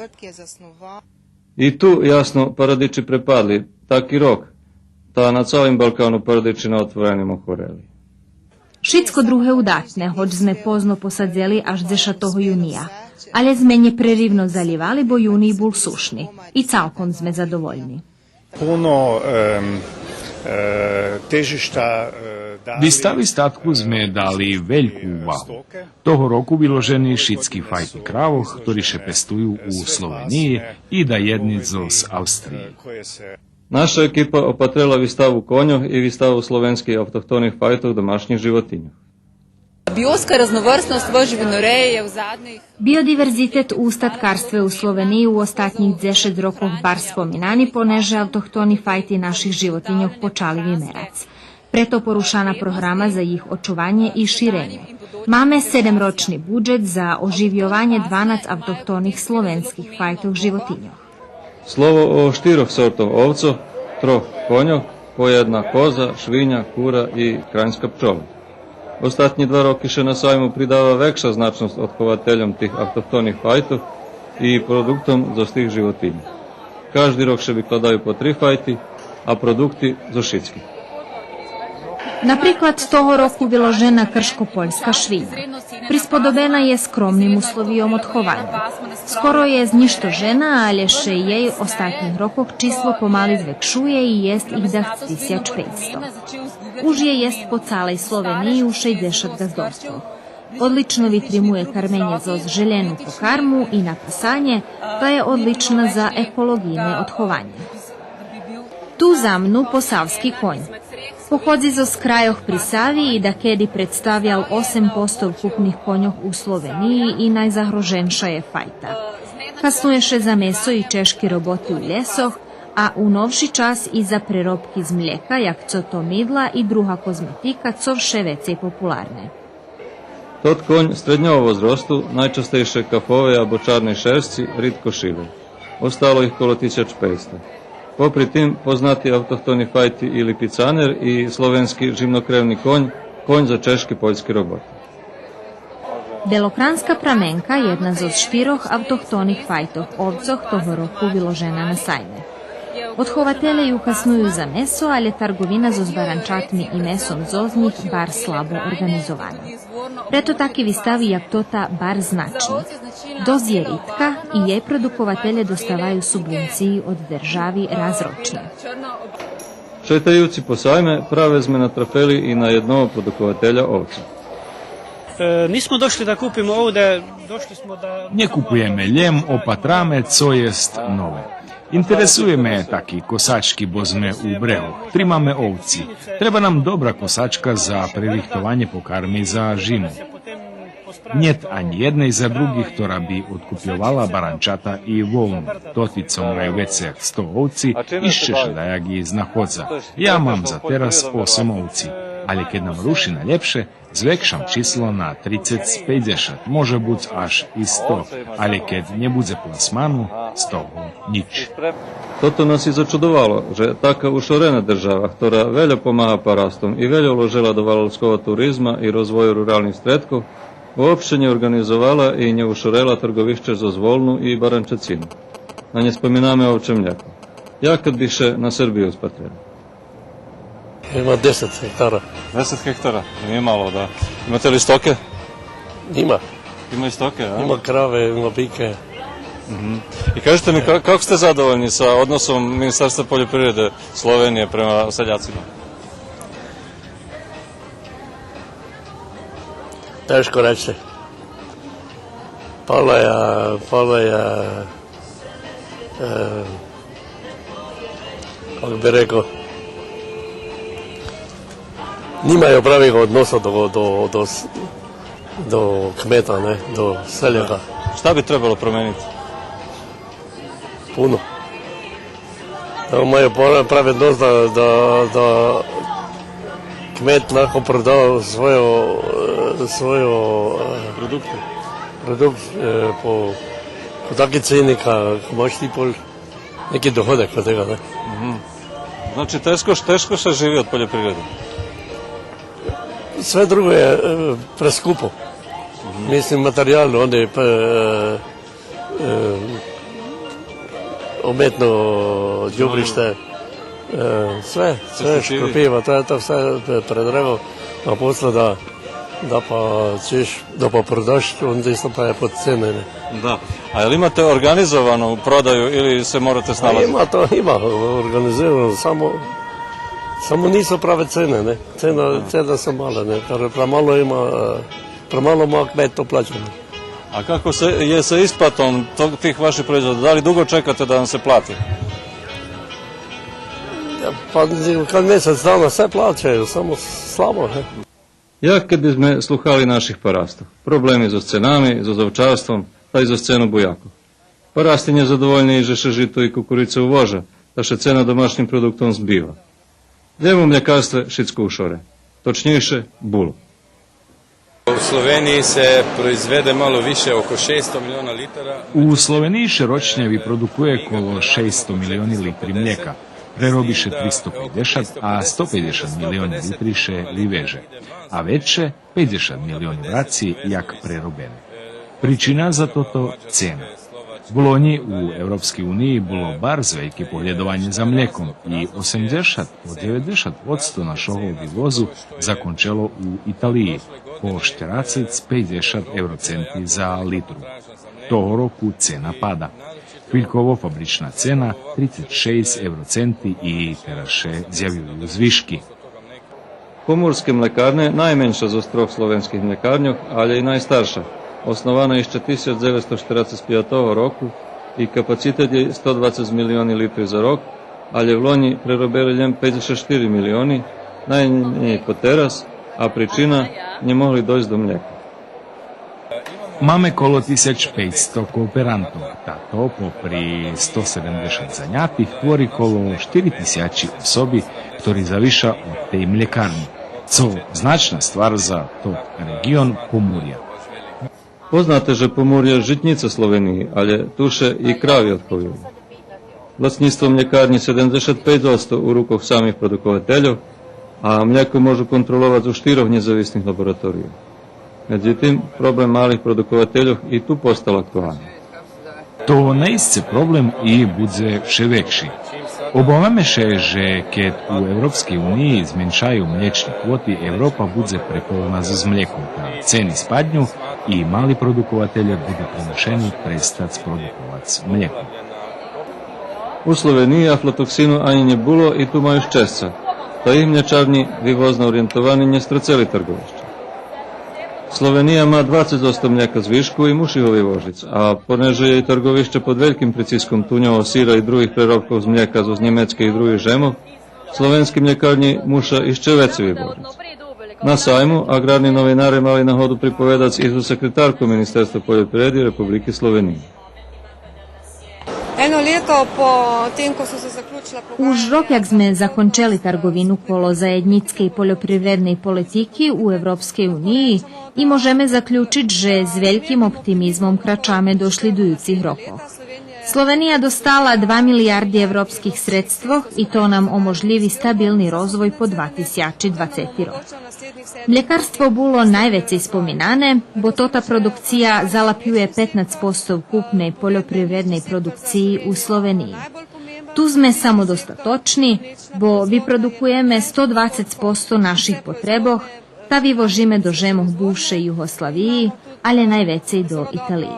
I tu, jasno, paradiči prepadli, taki rok, ta na calim Balkanu paradiči na otvorenim ohoreli. Šitsko druhe udatne, hoć sme pozno posadzeli až 10. junija, ale sme neprerivno zalivali, bo junij bol sušni i calkom sme zadovoljni. Puno težišta... Výstavi statku sme dali veľkú úvahu. Toho roku vyložení šitskí fajti kravoh, ktorí še pestujú u Sloveniji i da jednico z Austriji. Naša ekipa opatrela výstavu konjoh i výstavu slovenskih autohtonih fajtov domašnjih životinja. Biotska raznovrstnost v živinoreji je v zadnjih... Biodiverzitet u statkarstve u Sloveniji u ostatnjih 10 rokov bar spominani, poneže autohtoni fajti naših životinjov počali vymerac. Preto porušana programa za ih očuvanje i širenje. Máme 7-ročni budžet za oživjovanje 12 autohtonih slovenskih fajtov životinjov. Slovo o 4 sortov ovco, 3 konjoh, po 1 koza, švinja, kura i krajinska pčola. Ostatnji 2 roky še na sajmu pridava vekša značnost odchovateljom tih autohtonih fajtov i produktom zo tih životinja. Každý rok še vykladaju po 3 fajti, a produkti zo šitski. Napriklad toho roku vyložena krško-poljska švinja. Prispodobena je skromnim uslovijom odhovanja. Skoro je zništožena, ale še jej ostatnjih rokov číslo pomali zvekšuje i jest ih da 1500. Už je jest po calej Sloveniji u 60 gazdovstv. Odlično vitrimuje karmenje zo željenu pokarmu i napasanje, pa je odlična za ekologijne odhovanje. Tu za mnu posavski konj. Pohodzi zo z krajoh pri Savi i da kedi predstavljal 8% ukupnih konjoh u Sloveniji i najzagroženša je fajta. kasnuje za meso i češki roboti u ljesoh, a u novši čas i za prerobki z mlijeka, jak co to midla i druga kozmetika, co vše vece popularne. Tot konj srednjого возрасту, najčastejše kafove або čarni šeršci, ritko šive. Ostalo ih kolo 1500. Popri tim poznati autohtoni fajti ili picaner i slovenski živnokrevni konj, konj za češki poljski roboti. Belokranska pramenka jedna z štyroch autohtonih fajtov ovcoh toho roku vyložena na sajme. Odchovatele ju kasnuju za meso, ali trgovina so zbarančatmi i mesom z njih bar slabo organizovana. Preto taki vystavi jak tota bar značni. Doz je ritka i jej produkovatelje dostavaju subvenciji od državi razročne. Šetajući po sajme, prave sme natrafeli i na jednog produkovatelja ovca. Nismo došli da kupimo ovdje, došli smo da... Nie kupujemy ljem, opatrame, co jest nowe. Interesuje me taki kosački, bo sme u brehu. Trimame ovci. Treba nam dobra kosačka za prerihtovanje pokarmi za žimu. Njet ani jednej za drugih, która bi otkupljovala barančata i volnu. Toticom je vece 100 ovci, iščeš da ja gi znahodza. Ja mam za teraz 8 ovci, ali kad nam ruši na ljepše, zvekšam číslo na 30-50, može buď až i 100, ali kad ne bude plasmanu, z toho nič. Toto nas i začudovalo, že taka ušorena država, która veljo pomaha parastom i veljo uložila do valovskого turizma i rozvoju ruralnih stredkov, uopšte nje organizovala i nje ušorela trgovišće za zvolnu i barančacinu. Na nje spominame ovče mljeko. Ja kad biše na Srbiju spatreli. Ima 10 hektara. 10 hektara, nije malo, da. Imate li stoke? Ima. Ima i stoke, a? Ima krave, ima bike. I kažete mi, kako ste zadovoljni sa odnosom Ministarstva poljoprivrede Slovenije prema seljacima? Teško reći. Pala je, kako bi rekao, nimaju pravih odnosa do kmeta, ne, do seljaka. Šta bi trebalo promeniti? Puno. Da imaju pravi odnos da kmet lahko proda svojo produkt po taki ceni, ka imaš ti pol neki dohodek od tega, ne. Znači, teško se živi od poljoprivrede? Sve drugo je preskupo. Mislim, materijal, oni umetno đubrište, sve škropiva, to je to vse predrevo, a posle da pa prodaš, onda isto pa je pod cene. Da. A je li imate organizovanu prodaju ili se morate snalaziti? Ima organizirano, samo nisu prave cene, ne. Cene su male, ne. Premalo ima kmet to plaćano. A kako je sa isplatom tih vaših proizvoda? Da li dugo čekate da vam se plati? Pa kad mjesec dana sve plaćaju, samo slabo, ne. Jak kad bisme sluhali naših parastov, problemi so cenami, so ovčarstvom, pa i so cenu bujakov. Parastin je zadovoljniji, že še žito i kukurice uvoža, da še cena domaćim produktom zbiva. Ljemu mljekarstve šitsko ušore, točnije bulu. U Sloveniji se proizvede malo više, oko 600 miliona litara. U Sloveniji ročnjevi produkuje kolo 600 milioni litri mlijeka. Prerobiše 350, a 150 milioni litriše liveže, a veće 50 milioni vraci jak prerobene. Pričina za toto cena. Bolonji u Europskoj uniji bilo bar zvejke pohledovanje za mljekom i 80-90% našого vývozu zakončilo u Italiji po 40-50 eurocenti za litru. Toho roku cena pada. Chvíľkovo fabričná cena 36 eurocenti i teraše zjavljuju zviški. Pomorske mlekarne najmenša z troch slovenskih mlekarnjoh, ali i najstarša. Osnovana jeszcze 1945 roku i kapacitet je 120 milioni litri za rok, ali v Loni prerobili ljem 54 milioni, najmanje po teraz, a pričina ne mogli dojsť do mlijeka. Máme kolo 1500 kooperantov, та to popri 170 занятих tvori kolo 4000 osobi, ktorí zaviša od tej mljekarni, co značna stvar za to region Pomurja. Poznate, že Pomurje je žitnica Sloveniji, ale tuše i kravi odchovujú. Vlastníctvo mljekarni 75% u rukoch samih produkovateljov, a mlijeko možu kontrolovati u 4 nezavisnih laboratorija. Međutim, problem malih produkovateljov i tu postal aktualni. To naistce problem i budze vše vekši. Obavame še, že keď u Evropskej uniji zmenšaju mliječni kvoti, Evropa budze prepolovna za mlijekom, ta ceni spadnju i mali produkovatelje budu primušeni prestac produkovac mlijekom. U Sloveniji aflatoksinu ani ne bilo i tu maju ščesca, ta ih mlječarni vivozno orijentovani nje straceli trgovišće. Slovenija ma 20% mlijeka zvišku i muši ho vyvožiť, a poneže je i trgovišće pod velikim priciskom tunjova, sira i drugih prerobkov z mlijeka z Njemecke i drugih žemov, slovenski mljekarni muša išće veci vyvožiť. Na sajmu agrarni novinari mali nahodu pripovedac izu sekretarku Ministerstva poljoprivrede Republike Slovenije. Eno leto po tem, ko so se zaključila Už rok, jak sme zakončili trgovinu kolo zajednickej poljoprivrednej politiky u Evropskej uniji i možeme zaključiti, že s velikim optimizmom kračame do slidujucih rokov. Slovenija dostala 2 milijardi evropskih sredstvoh i to nam omožljivi stabilni rozvoj po 2020 rok. Mljekarstvo bilo najveće spominane, bo tota produkcija zalapjuje 15% ukupnej poljoprivrednej produkciji u Sloveniji. Tu sme samodostatočni, bo vyprodukujeme 120% naših potreboh, ta vyvožime do žemoh bivše Jugoslaviji, ale najvecej do Italiji.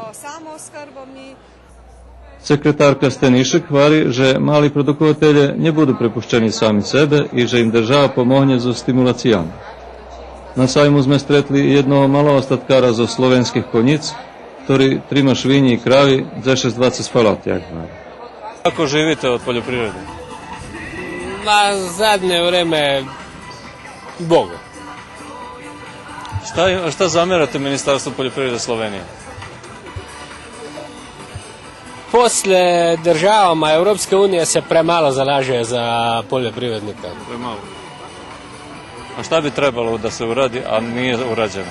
Sekretarka Stenišek hvari, že mali produkovatelje ne budu prepuščeni sami sebe i že im država pomogne zo stimulacijama. Na sajmu sme stretli jednog maloostatkara zo slovenskih konjic, ktorý trima švinji i kravi za 620 spalati, jak hvari. Kako živite od poljoprivrede? Na zadnje vreme Bogu. Šta zamjerate Ministarstvu poljoprivrede Slovenije? Posle državama Evropske unije se premalo zalaže za poljoprivrednika. Premalo. A šta bi trebalo da se uradi, a nije urađeno?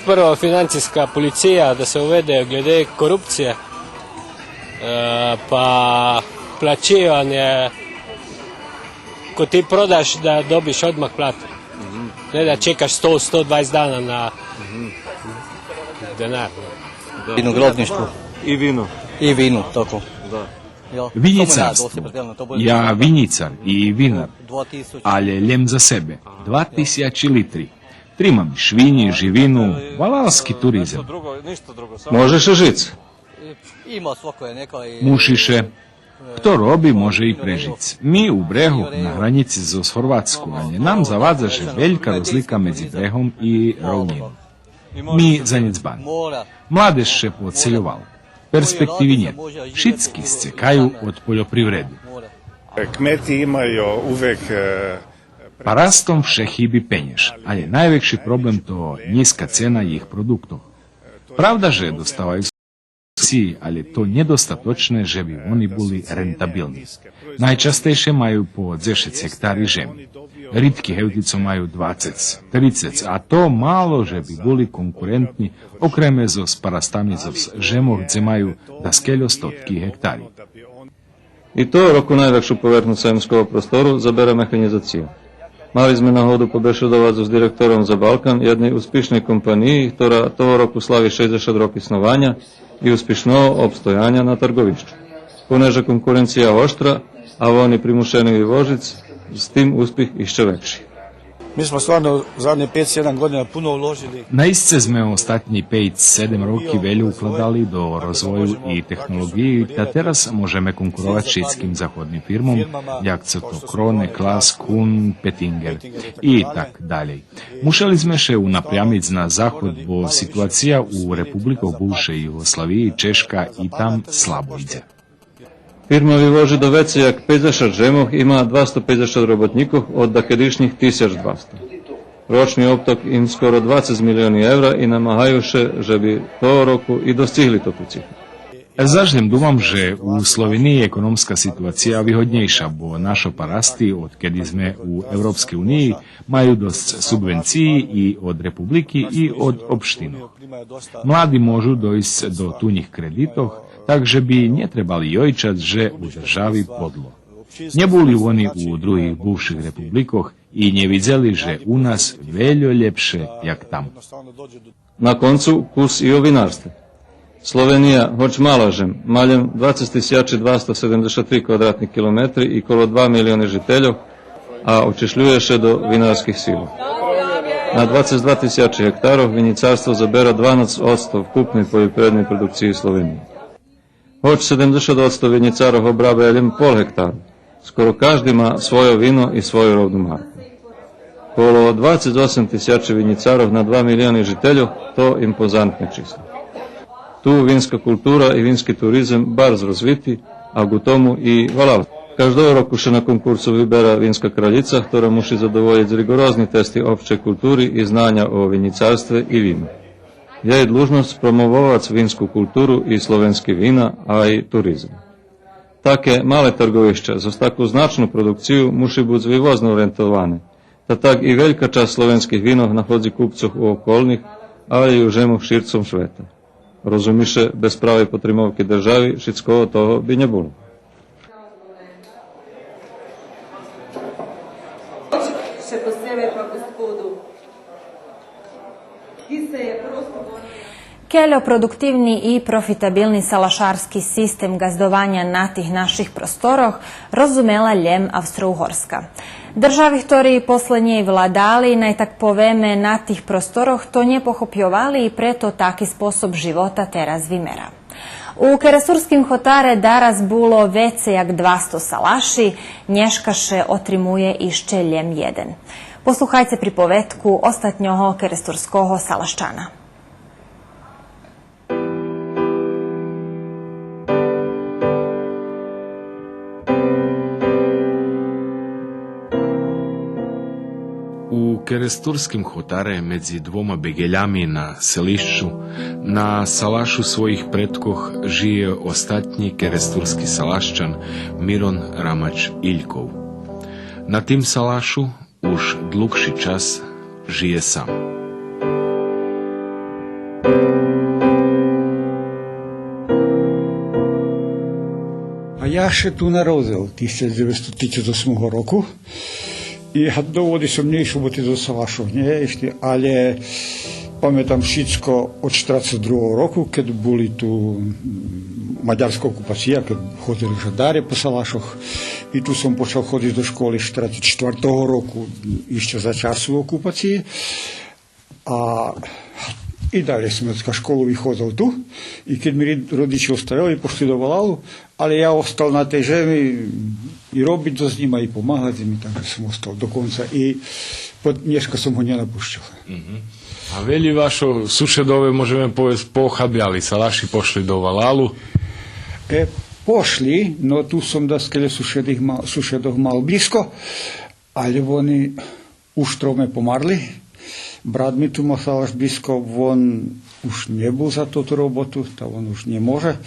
Prvo financijska policija da se uvede glede korupcije, pa plaćivanje, ko ti prodaš da dobiš odmah platu. Ne da čekaš 100-120 dana na denar. Vinogradništvo. I vino. I vino, tako. Da. Vinjicarstvo. Ja vinjicar i vinar, ale ljem za sebe. 2000 litri. Trimam švinji, živinu, valalski turizam. Možeš žic. Mušiše. Kto robi, može i prežic. Mi u brehu na hranici z Horvatsku, ale nam zavadzaže veljka rozlika medzi brehom i rovnjenom. Mi za Njecban. Mladež še poceljoval. Perspektivi nje. Šitski scekaju od poljoprivrede. Kmeti imaju uvek Pa rastom vše chybi penješ, ali najveći problem to niska cena jih produktov. Pravda, že dostávaju subvencije, ali to nedostatočne, že bi oni boli rentabilni. Najčastejšie majú po 10 hektari žemi. Ritki hevtico majú 20, 30, a to málo, že by boli konkurentni okreme zo parastami zo žemov, gdje majú da skeľo stotky hektari. I to roku najľahšiu povrchnu sajemského prostoru zabera mechanizácia. Mali sme nahodu pobešedovať so s direktorom za Balkan jednej úspešnej kompaniji, ktorá toho roku slavi 60 roky snovanja i uspešného obstojanja na trgovišću. Poneže konkurencija oštra, a oni primušeni vyvožiť, s tim uspjeh išće veći. Mi smo stvarno zadnje 5-7 godina puno uložili. Naistce sme ostatní 5-7 roky veľa ukladali do rozvoju i technologiji, da teraz možeme konkurovať švedskim zachodnim firmom, jak su to Krone, Klas, Kuhn, Pettinger i tak dalej. Mušali sme še unapriamiť na zahod, bo situacija u republikoch bivše Jugoslaviji, Češka i tam slabo ide. Firma vyvoži do veci jak 50 žemov, ima 250 robotníkov od dakedišnjih 1200. Ročni obtok im skoro 20 milióny eur i namagajú se, že by toho roku i dostihli to tu cifru. Zažnem думам, že u Sloveniji je ekonomska situacija vyhodnejša, bo naše parasti, odkedy sme u Európskej uniji, majú dosť subvenciji i od republiky i od opštinu. Mladi môžu dojsť do tunih kreditov, takže by netrebali jojčať, že u državi podlo. Neboli oni u druhých bivších republikoch i nevidjeli, že u nas veľo lepše jak tam. Na koncu kus i o vinarstve. Slovenija, hoć malažem, maljem 20.273 kvadratnih kilometri i kolo 2 milioni žiteljov, a očišljuješe do vinarskih silov. Na 22.000 hektarov vinicarstvo zabera 12% vkupnej poljoprivrednej produkciji Slovenije. Hoć 70% vinicarov obrabe ljem pol hektaru. Skoro každi ma svoje vino i svoju rodnu marku. Kolo 28.000 vinicarov na 2 milioni žiteljov, to impozantne číslo. Tu vinska kultura i vinski turizam bardzo rozviti, a k tomu i valal. Každého roku še na konkursu vybera vinska kraljica, ktorá muši zadovoljiti rigorozni testi opće kulturi i znanja o vinicarstve i vinu. Je dlužnost promovovati vinsku kulturu i slovenski vina, a i turizam. Také male trgovišća za takvu značnu produkciju muši biti vývozno orientovane, ta tak i veľká časť slovenských vinov nachodzi kupcov u okolných, ale i u žemu šircom šveta. Rozumiše, bez pravej potrimovky državi, všetko toho by nebolo. Še posebej pa gospodu, ki se je prostovoljno... Keljo produktivni i profitabilni salašarski sistem gazdovanja na tih naših prostoroh rozumela ljem Avstro-Uhorska. Državi, ktorí poslednje vladali, naj tak poveme na tih prostoroh, to nje pohopjovali i preto taki sposob života teraz vymera. U Keresurskim hotare daraz bulo vece jak 200 salaši, nješkaše otrimuje išće ljem 1. Posluhajte pripovetku ostatnjoho keresturskoho salaščana. U Keresturskim hotare medzi dvoma begeljami na selišću, na salašu svojih pretkoh žije ostatnji keresturski salaščan Miron Ramač Iljkov. Na tim salašu už dlugši čas žije sam. A ja še tu narodil 1938 roku. I доводи som nejšu boti do salašov, ale pamätám všetko od 42. roku, keď boli tu maďarská okupácia, keď chodili žadári po salašoch. I tu som počal chodiť do školy 44. roku, ešte za času okupácie. A i dalje som od školu vychádzal tu. I keď mi rodiči ostavili, pošli do Valalu, ale ja ostal na tej žemi i robiť so s nima i pomáhať mi, takže som ostal do konca i dneska som ho nenapúšťal. A veli vašo sušedove, môžeme povedať, pochabjali, salaši pošli do Valalu? Pošli, no tu som daskele sušedov mal blízko, ale oni už trome pomarli. Brat mi tu mal salaš blízko, on už nebol za túto robotu, to on už nemôže.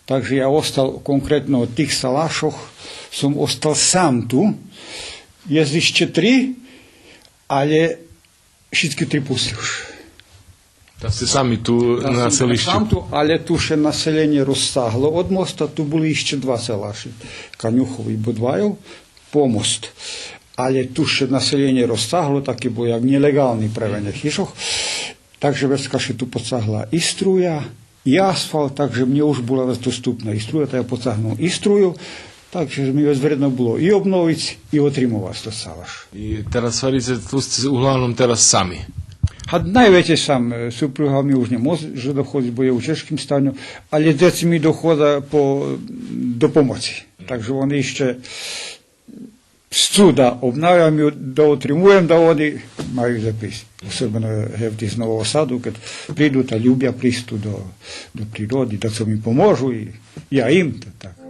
Takže ja ostal konkrétno od tých salašoch, som ostal sám tu. Je ešte 3, ale všetky 3 pustili už. Tak ste sami tu na selišti? Sám tu, ale tu še naselenie rozsáhlo od mosta, tu boli ešte 2 salaši. Kaňuchov i Budvajov, pomost. Ale tu še naselenie rozsáhlo, taký bol jak nelegálny prevene chyšoch. Takže veska še tu podsahla i struja, i asfalt, takže mne už bola dostupná i struja, tak ja podsahnul i struju. Takže mi vec vredno bolo i obnoviť, i otrimovať to salaš. I teraz varíte, tu ste uglavnom teraz sami. A najviacej sám, supruha mi už nemôže dochodiť, bo je u češkým staniu, ale deci mi dochoda do pomoci. Takže oni ešte da obnavljam i da otrimujem da oni majú zapis. Особено hevti z Novog Sadu, kad pridu ta ljubja pristu do prirodi, da se mi pomožu i ja im to tako.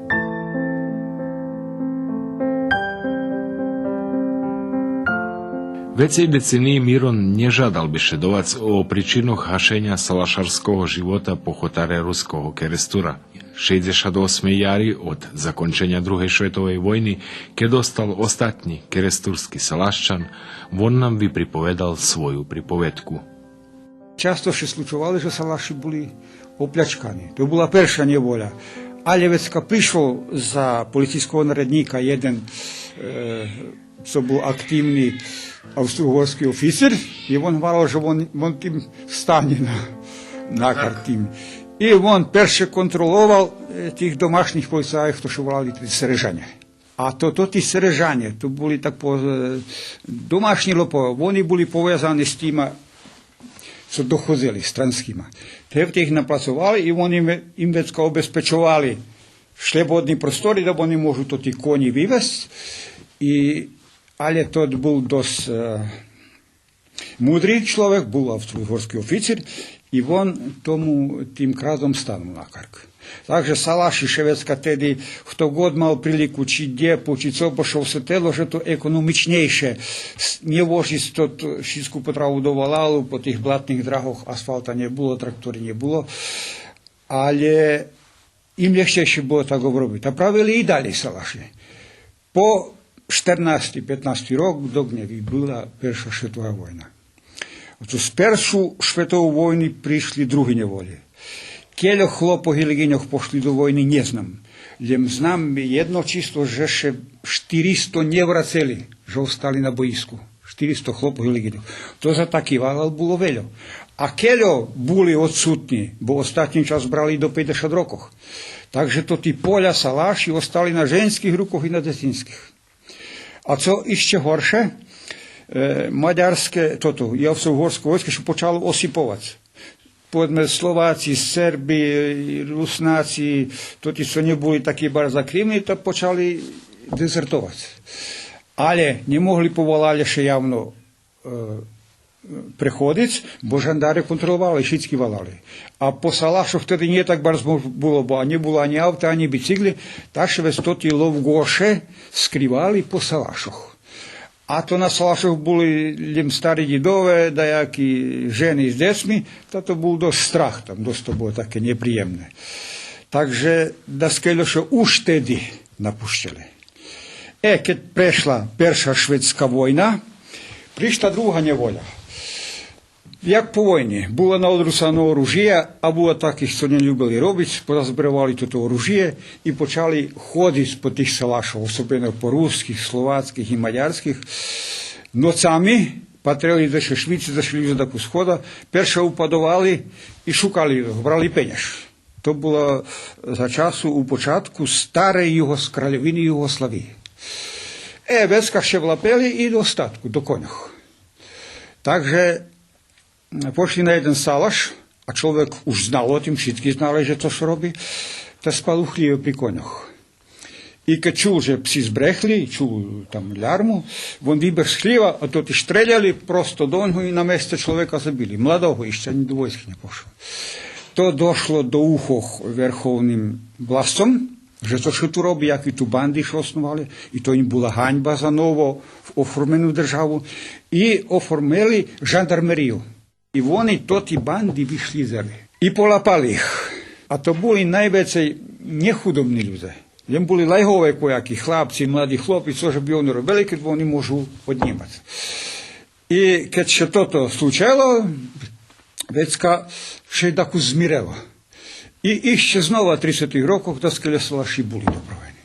Vecej deceniji Miron nežadal bišedovac o pričinoch hašenja salašarskog života po hotare ruskog kerestura. 68. jari od zakončenja druhej svetovej vojny, keď dostal ostatní keresturský salaščan, on nám by pripovedal svoju pripovedku. Často še slučovali, že salaši boli opljačkani. To bola perša nevolja. Ale već kad prišao za policijskog narednika jeden co bol aktivni austro-uhorski oficir i on hvalao, že on tim stanje na kartim. I on perše kontroloval tih domašnih policajev, što še volali serežanje. A to ti serežanje, to boli tak domašni lopovi, oni boli povezani s tima, co dohozili, stranskima. Te ih naplacovali i oni im već kao obezpečovali šlebodni prostori, da oni možu to ti konji vivest. Ali to bol dosť mudrý človek, bol austro-uhorský oficir i on tým kradom stanul na kark. Takže salaši švedska tedy, kto god mal priliku či djepu, či co pošao se telo, že to ekonomičnejšie. Nie vožiť to všetku potravu do valalu, po tých blatných drahoch asfalta nebulo, traktory nebulo, ale im ľahšejšie bolo tak obrobiť. A pravili i dalej salaši. Po 14-15 rok do gnjevi bila Perša svetová vojna. Z Peršu svetovú vojny prišli drugi nevolje. Keľo chlopoh ili ginjoh pošli do vojny, ne znam. Ljem znam jedno čisto, že še 400 nevraceli, že ostali na bojisku. 400 chlopoh ili ginjoh. To za taký valal bolo veľo. A keľo boli odsutni, bo ostatní čas brali do 50 rokoch. Takže to tí poľa salaši ostali na ženských rukoch i na detinských. A co ešte horšie, maďarské, austro-uhorské vojsko še počalo osipovať. Povedzme Slováci, Serbi, Rusnáci, tí, co neboli takí bardzo aktívni, to počali dezertovať. Ale nemohli povolali še javno prechodiť, bo žandári kontrolovali, všetky valali. A po salašoch tedy nie tak bardzo bolo, bo nebolo ani auta, ani bicykli, tak še vec to tí lovgoše skrivali po salašoch. A to na salašoch boli starí didové, dajakí ženy s decmi, to bol dosť strach tam, dosť to bolo také nepríjemné. Takže da skeľoše už tedy napuštili. Keď prešla Perša švedská vojna, prišla druhá nevoľa. Jak po vojni, было naodrúsané oružie a было takých, co neľúbili robiť, porazbrovali toto oružie i počali chodiť po tých salašov, особенно po ruských, slováckých i maďarských. Nocami patrili zaše švici, zašli za takú schoda, perša upadovali i šukali, brali peňaž. To bolo za času u počátku starej kraľoviny Jugoslavii. Vecka še vlapeli i do statku, do koňoch. Takže pošli na jeden salaš, a človek už znal o tým, všetky znali, že to čo robí, to spal u chlieve pri koňoch. I keď čul, že psi zbrechli, čul tam ľarmu, on vybeh z chlieva a to ti štreljali prosto do ňoho i na meste človeka zabili. Mladého ešte ani do vojsky nepošlo. To došlo do uchoch verchovným vlastom, že to čo tu robí, akí tu bandy šo osnovali, i to im bola haňba za novo oformenú državu, i oformeli žandarmeriju. I oni to ti bandi vyšlizali. I polapali ich. A to boli najväcej nechudobní ľudia. Jem boli lajhové kojakí chlapci, mladí chlopi, cože by oni robili, keď oni môžu odnímať. I keď sa toto slučalo, vecka še takú zmirela. I ešte znova v 30. rokoch doskele salaši boli dobrovení.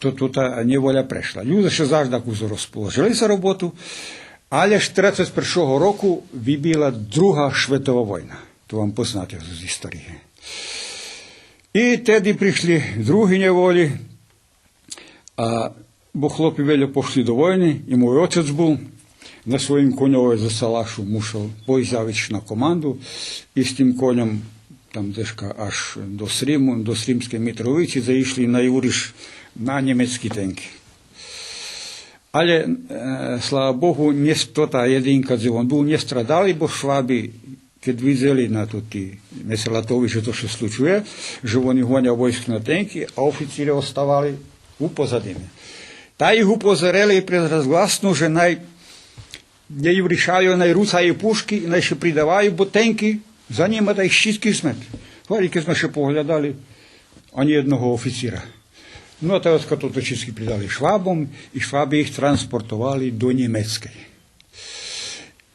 To tá nevoľa prešla. Ľudia še zaž takú rozpoložili za robotu, ale 41. roku vybila druhá svetová vojna. To vám poznáte z histórie. I tedy prišli drugi nevoli, a bo chlopi veľa pošli do vojny, i môj otec bol na svojim koňove za salašu musel pojsť na komandu i s tým koňom tam deška až do Srimu, do Srimskej Mitrovici, zaišli na Juriš na nemecký tanky. Ale, slava Bohu, to tá jedinka, kde on bol, nestradali, bo švábi, keď videli na to tí Meselatovi, že to sa slučuje, že oni honia vojsk na tanky a oficíri ostávali upozadíme. Tá ich upozorili prezrazglasnú, že Jej врішаю, найруцаю пушки, най ще придаваю ботеньки, за ними та й 6 кілометрів. Тільки ми ще поглядали, ані одного офіцера. Ну, а teraz to wszystkie przydali Szwabom i Szwaby ich transportowali do Niemieckiej.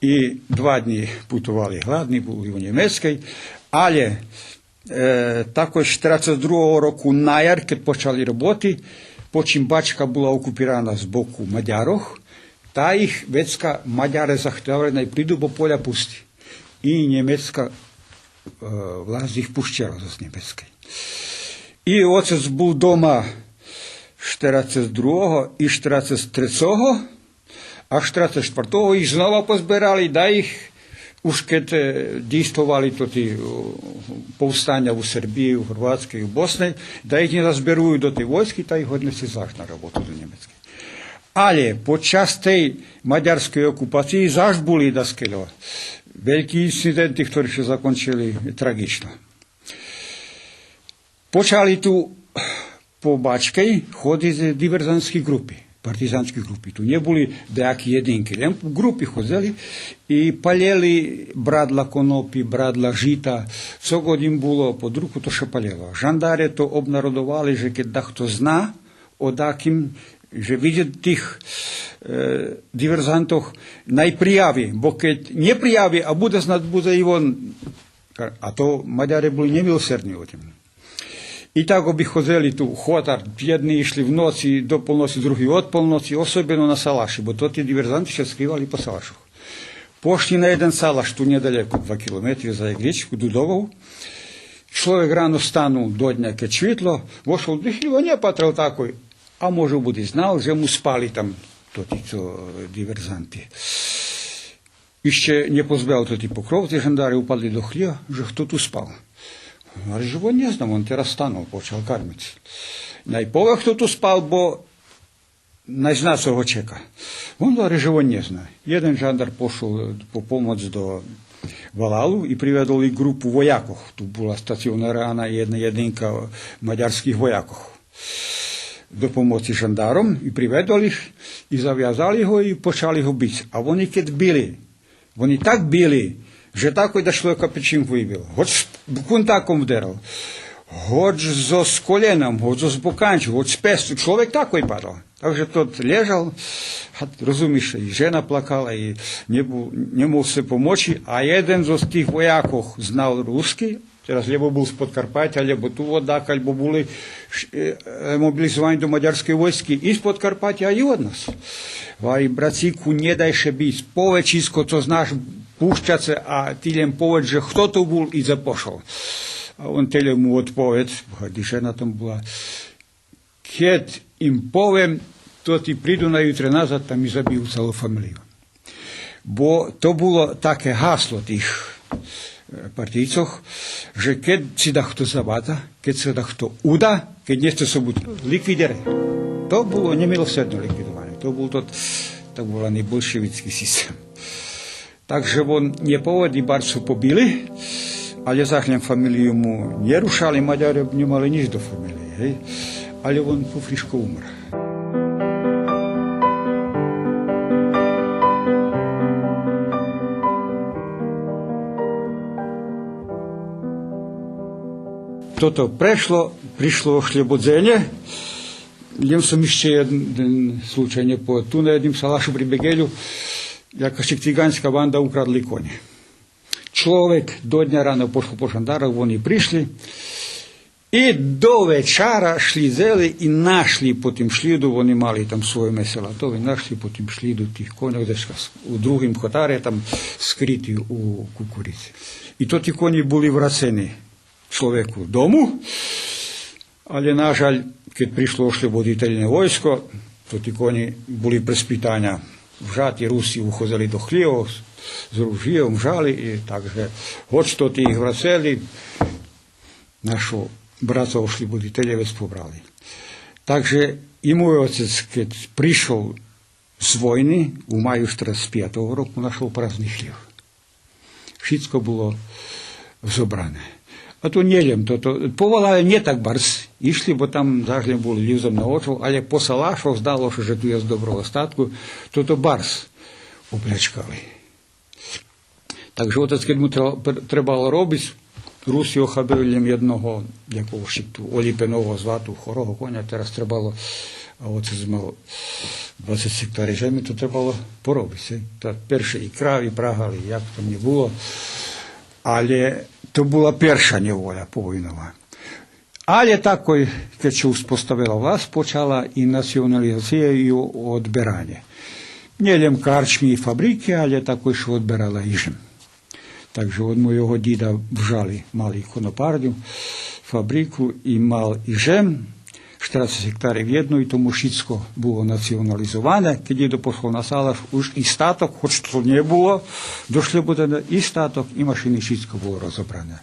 I 2 dni putowali, gladni byli u Niemieckiej, ale також 42 року на яр, kiedy почали роботи, потім бачка була окупірована з боку Мадярох, та їх вецька Мадяри захотіли не прийду, бо поля пусті. І німецька власть їх пущала з німецької. І отець був вдома 42-го і 43-го, а 44-го їх знову позбирали, да їх уж kiedy дійствували тоді повстання у Сербії, у Хорватській, у Босні, да їх не розберують до тієї військи, та їх однесли завжди на роботу до німецької. Але під час тієї мадярської окупації завжди були доскіло великі інциденти, які ще закінчили трагічно. Почали tu po Bačkej ходити диверсантські групи, партизанські групи. Tu nie byli деякі jedinki, len групи ходили і палили брадла конопі, брадла жита. Co годин було pod ruku, to ще палило. Жандари to обнародували, że kiedy kto zna o takim, że widzi tych диверсантów najprijawi, bo kiedy nie prijawi, a буде znać, буде i on, a to Maďari byli nemilosrdni o tym. І так обіходили ту хотар, jedni йшли вночі до полноці, другі від полноці, особливо на салаші, бо то ті диверсанти ще скривали по салашах. Пошли на один салаш, ту недалеко, 2 кілометри за річку, Дудову. Чоловік рано станув до дня, як світло, вийшов, дихліво не патрав такий, а може буде знав, вже му спали там ті диверсанти. І ще не позбив тоді покров, ті жандари упали до хліва, що хто тут спав. Ale że on nie znam, on teraz stanął, począł karmić. Najpierw kto tu spał, bo najzna co go czeka. On ale że on nie zna. Jeden żandar poszedł po pomoc do Valalu i przywiódł ich grupę wojaków. Tu była stacjonarna jedna jedynka maďarskich wojaków. Do pomocy żandarom i przywiódł ich i zawiązali go i poczęli go bić. A oni kiedy bili, oni tak bili, że такой до чоловіка печінку вибив, хоч кунтаком вдерав, хоч з коленом, хоч з боканчем, хоч з пестю, чоловік такой падав. Так що тот лежав, розумієш, і жена плакала, і не мог себе помочі, а один з тих вояків знав русский, teraz либо був з Подкарпаття, либо ту водак, або були мобілізовані до мадярської військи і з Подкарпаття, і від нас. Варі, братціку, не дай ще бить, повечісько, то знаєш, pušťace a tým povedz, že kto to bol i zapošol. A on tyle mu odpovedz, když žena tam bola, keď im poviem, to ti prídu na jutre nazad, tam mi zabijú celú familiu. Bo to bolo také haslo tých partijcoch, že keď si da kto zabáta, keď sa da kto uda, keď nie chce sa buď likvidere. To bolo nemilosrdné likvidovanie. To bol volný bolševický systém. Takže on nie povedi, bar su pobili, ali zahljem familiju mu nie rušali, Maďari nemali nič do familije, hej? Ali on po friško umr. Toto prišlo šljebodzenie, jem som ešte jeden slučaj nepovedal. Tu na jednom salašu pri Begelju, якась циганська банда украдли коні. Чоловік до дня рано пішов по жандарах, вони прийшли, і до вечора шлізели і нашли по тим шліду, вони мали там своє месела, то вони нашли по тим шліду тих коней, у другим хотарі там скриті у кукуриці. І то ті коні були врацені чоловіку дому, але, на жаль, коли прийшло шлюбодітельне військо, то ті коні були приспитання. Вжаті Руси уходили до хліва з ружьєм, жали, і так же, хоч то ті їх врацели, нашого брата шлюбодітеля побрали. Так же і мій отець, коли прийшов з війни, у маю 45-го року, знайшов праздний хлів. Wszystko було зобране. А то не лем, повалали не так барс, ішли, бо там завжди були лізом на очі, але по салашу здалося, що tu jest доброго статку, то барс popljačkali. Takže otec, keď mu trebalo robiť, Rusi ochabili jedného jakého tu olipenového zlatú chorého konia, teraz trebalo, a otec mal 20 hektári žemi, to trebalo porobiť. Tak perše i kravi prahali, jak to nie було. Але to bola perša nevoľa povojnová. Але такой, keď sa uspostavila vlast, počala i nacionalizacija i odberanje. Nielen karčmi i fabrike, ale такой, що odberala i žem. Takže od mojho dida vžali mali konopárňu, fabriku i mal i žem, 40 hektárів jedno i tomu všetko було націоналізоване. Keď дідо пішов на Салаш, уж і статок, хоч то не було, дошли буде і статок, і машини, všetko було розібране.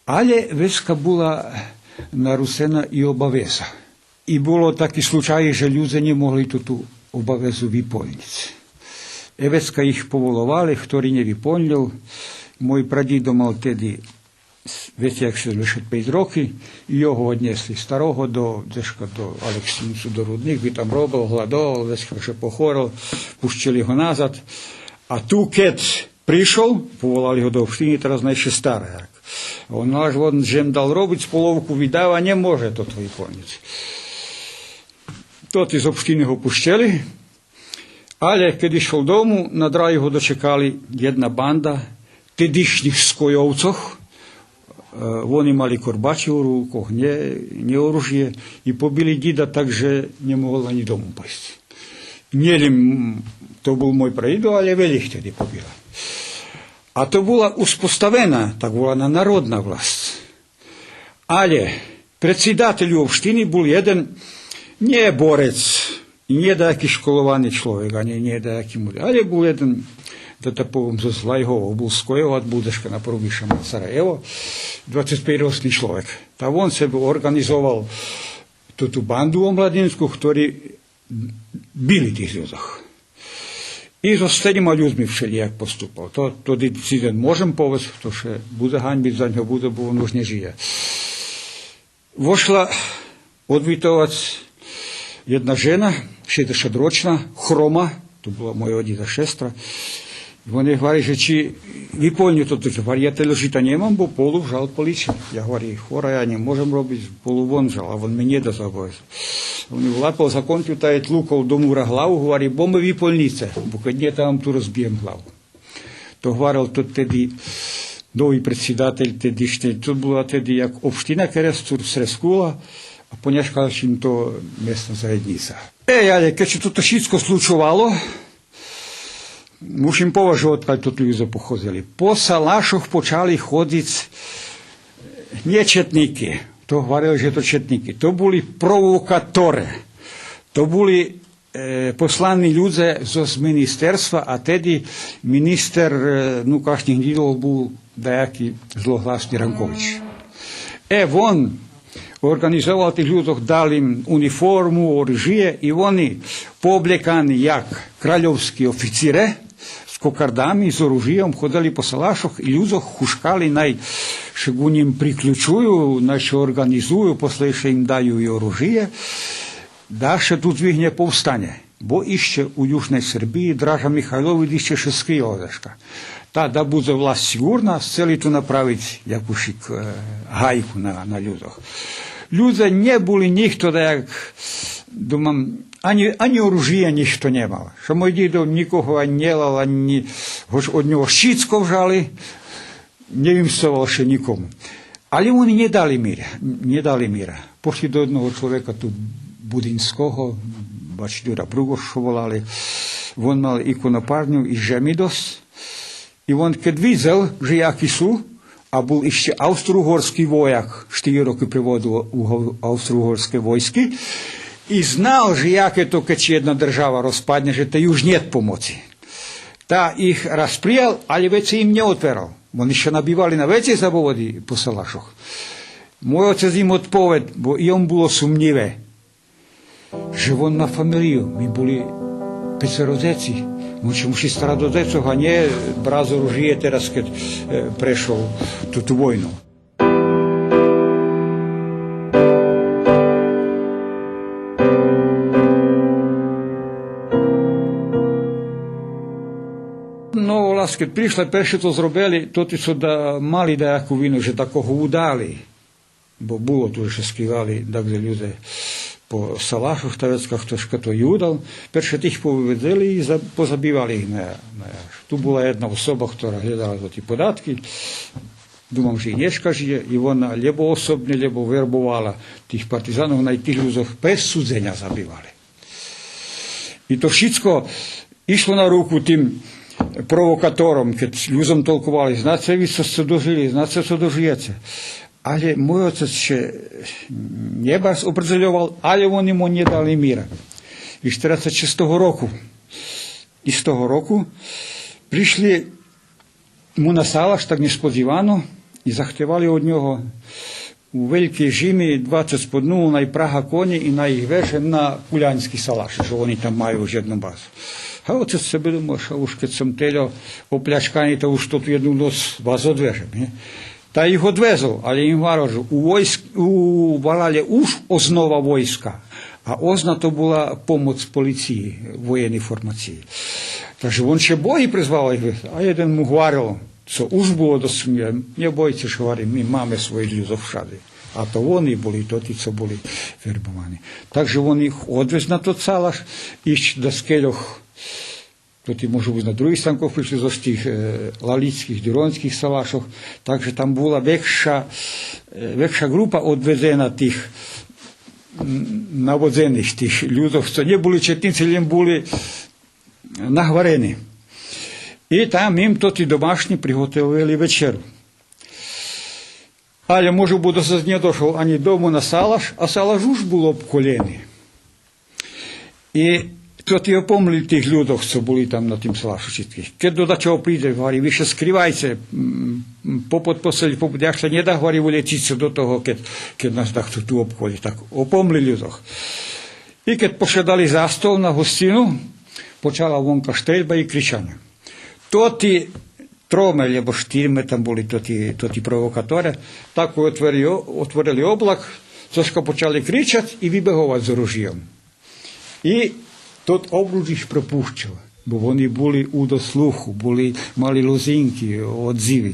Але веска була нарушена і обов'яза. І було такі случаї, що люди не могли ту обов'язу виконати. Веска їх поволували, хто не виконував. Мой прадідо мав тоді, весь як 65 років, і його однесли старого до Олексінцю, до Рудних, він там робив, гладував, весь ще похорив, пустили його назад. А ту кет прийшов, поволали його до общини, teraz najšie staré. On náš on žem dal robiť, spolovku vydal a nemôže to vyplniť. To z общини ho puštili, ale keď išiel domu, na dráji ho dočekali jedna banda tedyšných skojovcoch. Вони mali korbači u rukoch, nie oružje, i pobili dida tak, že nemohol ani domu pojsť. Nielen to bol môj prajido, ale veľa tedy pobila. A to bola uspostavená, tak volaná národná vlast. Ale predsedateľ общини bol jeden nie borec, nie nejaký školovaný človek, ani nie nejaký múdry, ale bol jeden, da poviem, zo Zlajhova, bol z Kojeva, Budeška na prvýšom Sarajevo, 25-ročný človek. Tak on sebe organizoval tú bandu omladinskú, ktorí bili tých ľudoch. I so stejnýma ľuďmi všelijak postupal. To si den môžem povedať, to že bude hanbiť za ňo, bude, bo on už nežije. Vošla odvitovať jedna žena, 60-ročná, chroma, to bola moja dida šestra. Вони говорять, що чи виповню то дуже. Я те лежита немам, бо полу вжал полічив. Я говорю, хора, я не можем робити, полу вон вжал, а вон мені до забою. Вони влапав закон, тютають луков до мура главу, говорить, бо ми виповніться, бо коли там ту розб'ємо главу. То говорив тут тоді новий председатель, тут була тоді як община Керестур, Срескула, а поняшка, чим то місна заєдніця. Але keď тут všetko случувало, musím považovať, keď to ľudia pochodili. Po Salašoch počali chodiť nečetníky. To hovorili, že to četníky. To boli provokatore. To boli poslaní ľudia z ministerstva a tedy minister Nukašných dílov bol dajaký zlohlasný Rankovič. On organizoval tých ľuďoch, dal im uniformu, oružje i oni pooblekaní jak kráľovskí oficíre, kokardami z oružijom hodali po Salašoch i ľudoch huškali že im priključuju, že organizuju, posle še im daju i oružije, da še tu zvihne povstanje. Bo išće u Južnoj Srbiji Draža Mihajlović išće še skrije odeška. Da bude vlast sigurna, chceli tu napraviti jakušik hajku na ľudoch. Ľudia ne boli nikto da jak думам, ані оружия ніхто не мав. Що мій дідо нікого ані не лав, ані од нього щицько вжали, не вимствував ще нікому. Але вони не дали міра. Пошли до одного чоловіка тут Будинського, бачдюра Бругош, що волали. Він мав і конопарню, і жемідос. І він, коли видів, що які су, а був іще австро-угорський вояк, 4 роки приводив у австро-угорське войски, i znal, že jaké to, keď jedna država rozpadne, že to už niet pomoci. Ta ich rasprijal, ali veci im ne otveral. Oni še nabivali na veci zabovodi po Salašoch. Moj otec im odpoved, bo i on bilo sumnjive, že on má familiju. Mi boli 5 deci. Muši stara do decov, a nie braz oružije teraz, keď prešol tú vojnu. No, власне, keď prišli, перше to зробили, то що да мали деяку війну, že такого удали. Бо було тут, що скривали, так люди по салашах, тавецьках, хто й удал. Перше тих повивезли і позабивали їх. Тут була одна особа, яка глядала за ті податки. Думав, що і Нєшка жиє, і вона либо особне, либо вербувала тих партизанів, на тих людях без судження забивали. І то wszystko йшло на руку тим провокатором, keď ľuďom толкували, знаcie vy, co dožili, знаcie, co dožijete. Ale môj otec ще nebars opredzeľoval, ale oni mu nedali míra. I 46. roku. I z toho roku prišli mu na Salaš tak nespodzívano i zahtevali od nього u veľkej žimi 20 spod 0 na Praha koні і на їх верше на Кулянський Салаш, що вони там мають вже одну базу. А отець себе думав, що уж keď som teľo opľačkaný, to už to tu jednu noc vás odvežem. Та їх odvezol, ale im hovoril, že u Valale už oznova vojska, a ozna to була pomoc policiji, воєнній формації. Takže on ще бої призвав, а jeden mu говорил, co už було до смерті, не бойтесь, говорить, ми маємо своїх людей všade. А то вони були, то ті, що були вербовані. Takže on їх odvez na to Salaš, іч до скельох, to ti môžu byť na druhých stankoch, prišli zo tých lalických, duronských salašov, takže tam bola väčšia grupa odvezená tých navodzených, tých ľudov, čo neboli četníci, len boli nahvarení. I tam im to tí domášni prihotovili večeru. Ale може бути, що не дійшов ані дому на Салаш, а Салаш už був обколений. І to ti opomli tých ľudoch, co boli tam na tým Salašu všetkých. Keď do čoho príde, hovorí, vy še skrivajte, popod posledí, ja sa nedá, hovorí, uletiť do toho, keď nás takto tu obchodí. Tak opomli ľudoch. I keď pošedali za stol na hostinu, počala vonka streľba i kričanie. To ti trome, lebo štyrme tam boli to ti provokatore, tak otvorili oblak, troška počali kričať i vybehovať s oružijom. I tot obluž ich propúšťal, bo oni boli u doslúchu, mali lozinky, odzivy.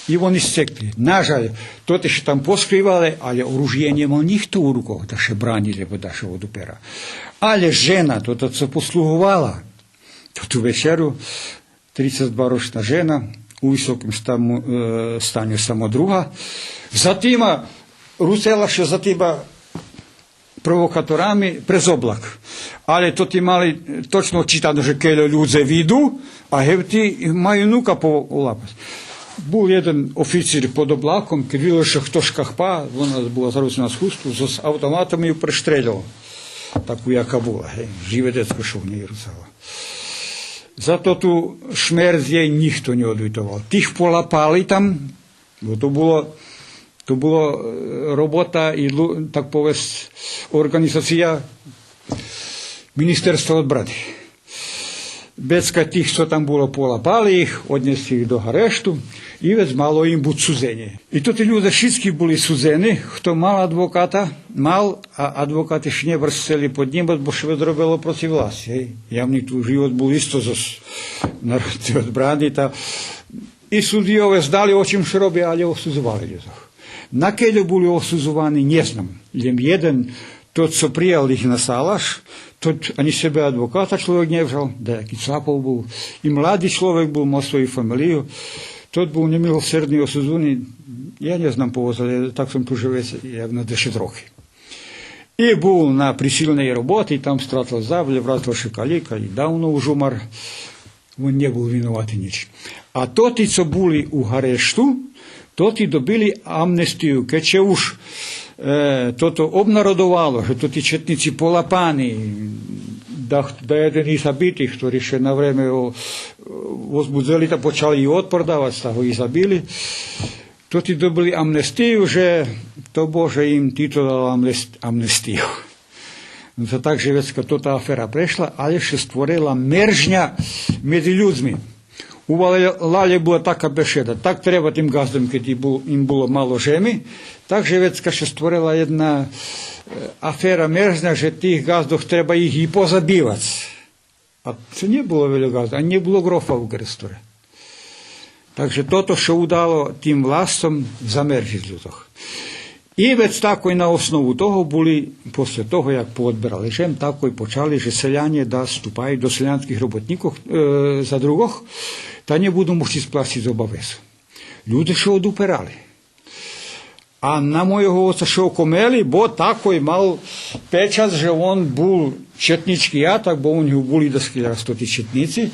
I oni stekli. Nažal, to ešte tam poskrývali, ale oružie nemal nikto u rukov, da še bránili, bo da še od upera. Ale žena, toto, co posluhovala, tú večeru, 32-ročná žena, u vysokom stanju samodruha, zatima, rusela še zatima provokatorami prez oblak. Ale to ti mali točno čitano, že keď ľudze vidu, a hevti majú nuka polapať. Був один офіцер під облаком, keď videl, що хто шкахпа, вона була заруцена з хусту, з автоматом її пристрелював. Таку, яка була. Живе децько, що в неї русала. Зато ту шмерть їй ніхто не одвітував. Тих полапали там, бо то була робота і, так повести, організація Міністерства відбрати. Becka tých, co tam bolo, polapali ich, odnesli ich do areštу, i vec malo im buď sudzenie. I to tí ľudia všetky boli sudzení, kto mal advokáta, a advokát ešte nevrsteli pod ním, bo šved robilo proti vlasti. Javný tu život bol isto zo narodnej odbrany. I sudijové zdali, o čím što robia, ale osudzovali ľudí. Na keľu boli osudzovaní, neznam. Len jeden, to, co prijal ich na Salaš, тут ані себе адвоката чоловік не взяв, деякий цапов був. І младий чоловік був, мав свою фамілію. Тот був немилосердний осуджений. Я не знам поводу, але так сам тут живеться, як на 10 років. І був на присильній роботі, і там стратив завлі, вразила шикаліка, і давно вже умер. Він не був винуватий ніч. А тоті, що були у арешту, тоті добили амнестію, кече уж toto obnarodovalo, že to tí četníci polapáni, da jeden ih zabiti, ktorí še na vreme ozbudzeli, da počali i otpor davať, da ho i zabili. To ti dobili amnestiju, že to Bože im Tito dal amnestiju. No to tak, že vecka to tá afera prešla, ale še stvorila meržňa medzi ľuďmi. U Valale була така бешеда. Так треба тим газдам, keď im bolo malo žemi. Takže vecka še stvorila jedna afera merzna, že tých gazdoch treba ich i pozabívať. A це не було великого, а не було грофа в Крестуре. Takže toto, що удало тим властям, замерзли лютох. І veď tako na osnovu toho boli, posle toho, jak poodberali žem, tako i počali, že seljanie da stupaju do seljanskih robotnikov za drugoh, da ne budu moći splasiti z obavezu. Ljudi še oduperali. A na mojego oca še okomeli, bo tako je mal pečat, že on bul četnički jatak, bo on ju buli da skljastoti četnici,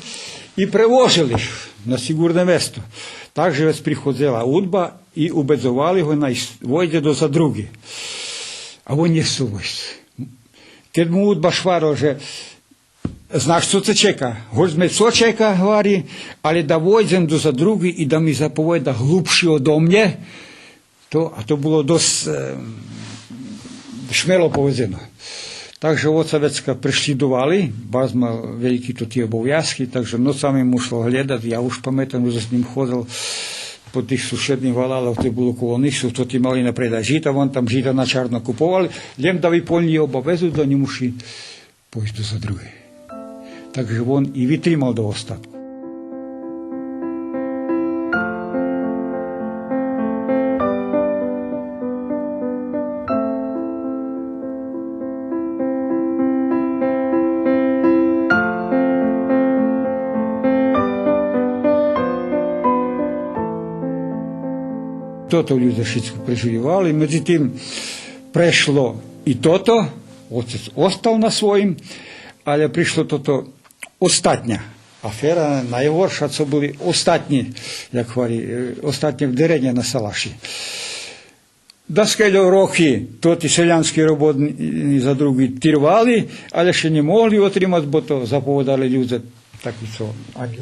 i prevožili na sigurne mesto. Takže već prihodzela udba i ubedzovali ho na vojde do za drugi. A on je suvojst. Kad mu udba švaro, že znaš co te čeka? Hoć me co čeka, govori, ali da vojdem do za drugi i da mi zapoveda glupši od mnje, a to bilo dost šmelo povedeno. Takže oca vecka prešľidovali, baš ma veľký to tie obovязки, takže nocami mu šlo hľadať, ja už pamätám, že s ním chodil po tých sušedných valálov, to bolo kolo nich, to tí mali na predaj žita, on tam žita na čarno kupovali, len da vyplní obavezu, da nemuši pojsť do za druhé. Takže on i vytrímal do ostatku. Toto ľudia všetko preživljivali, međutim prešlo i toto, otec ostal na svojim, ali prišlo toto ostatnja afera, najgorša, co boli ostatnji, jak hvari, ostatnje vderenja na Salaši. Da skeljov roki, to ti seljanski robotni za drugi tirvali, ali še ne mogli otrimati, bo to zapovedali ljudi takvi co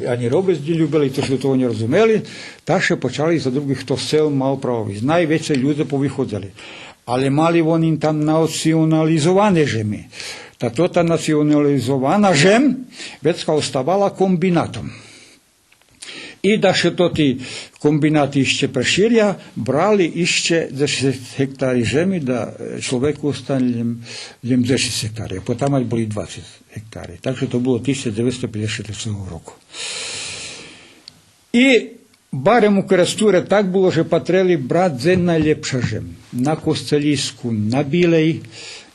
ani robec ne ljubili, to što to ne razumeli, ta še počali za drugih to sel malo pravovi. Najveće ljude povyhodzali. Ali mali oni tam nacionalizovane žemi. Ta nacionalizovana žem vecka ostavala kombinatom. I da še to ti kombinati išće preširja, brali išće 10 hektari žemi da človeku ostane ljem 10 hektari. Potom boli 20 hektari. Takže to bilo 1956 roku. I barem u Krasture tak bilo, že patreli brat ze najljepša žem. Na Koscelisku, na Bilej,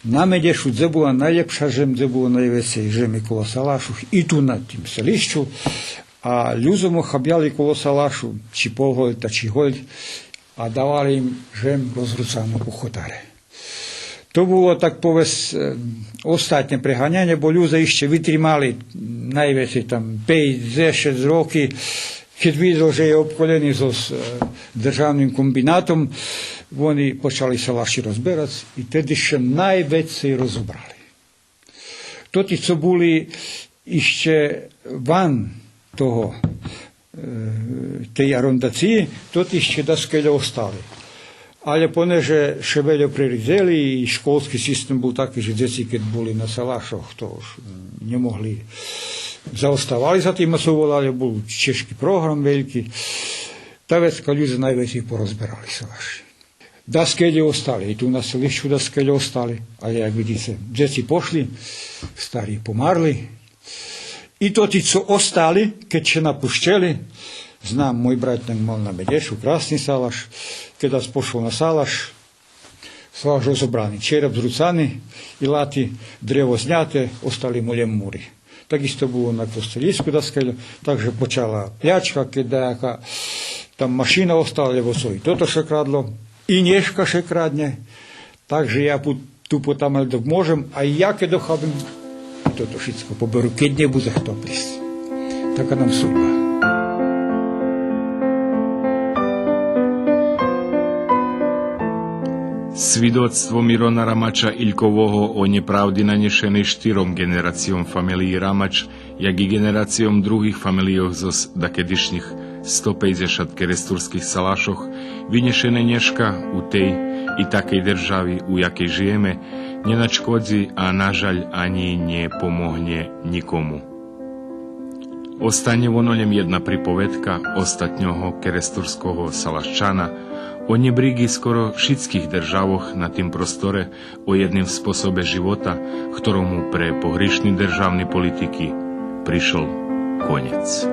na Medešu, gdje bila najljepša žem, gdje bilo najvecej žemi kolo Salašu i tu na tim selišću. A ľuďom ochabjali kolo Salašu, či polhoľta, či hoľ, a dávali im žem rozrucanú po chotare. To bolo, tak povedz, ostatne preháňanie, bo ľudia ešte vytrimali najväčšie tam 5-6 roky, keď videl, že je obkolený so državným kombinátom, oni počali Salaši rozberať i tedy še najväčšie rozobrali. Toti, co boli ešte van toho, tej arondaciji, to ti ще da skelje ostali. Ali poneže še veljo pririzeli i školski sistem bol taký, že djeci kad boli na Salašoch, to ne mogli zaostavali za tim, a su volali, bol češki program veliki, ta vecka ljudi najveći porozberali Salaši. Da skelje ostali, i tu na selišću da skelje ostali, ali jak vidite, djeci pošli, stari pomarli, i to ti, co ostali, keď še napušćeli, znam, moj brat mal na Medešu, krasni Salaš, kada pošao na Salaš, Salaš rozobrani, čerep zrucani i lati drevo znjate, ostali mu ljem muri. Tak isto bilo na Kostelisku da skelju, takže počala pljačka, kada tam mašina ostala, lebo so i toto še kradlo, i nješka še kradnje, takže ja tu potamal dok možem, a ja keď dochabim, toto všetko poberu, keď nebude kto prísť. Taká nám súdba. Свідоцтво Мирона Рамача Ількового о неправді нанесеnej 4 генераціям фамілії Рамач, як і генераціям других фамілійох з дакедишніх 150 керестурських салашох, винесене нешка у tej i takej državi, u jakej žijeme, ne načkodzi, a nažalj ani ne pomogne nikomu. Ostane vonoljem jedna pripovedka ostatnjoho keresturskого salaščana o nebrigi skoro všetkých državoch na tým prostore, o jednym sposobe života, ktoromu pre pohrišní državní politiky prišel konec.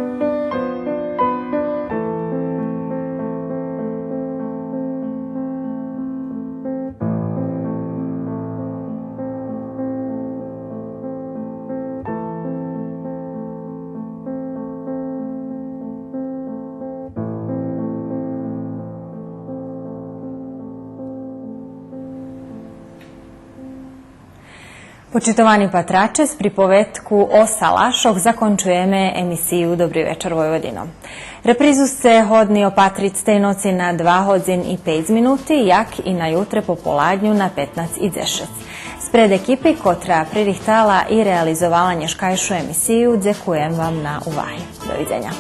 Počitovaní patrače, s pripovetku o Salašoch zakončujeme emisiju Dobrý večer Vojvodino. Reprizu ste hodni opatriť tej noci na 2:05 minuti, jak i na jutre popoladnju na 15:10. Spred ekipi, kotra pririhtala i realizovala nješkajšu emisiju, dzekujem vam na uvahi. Doviđenja.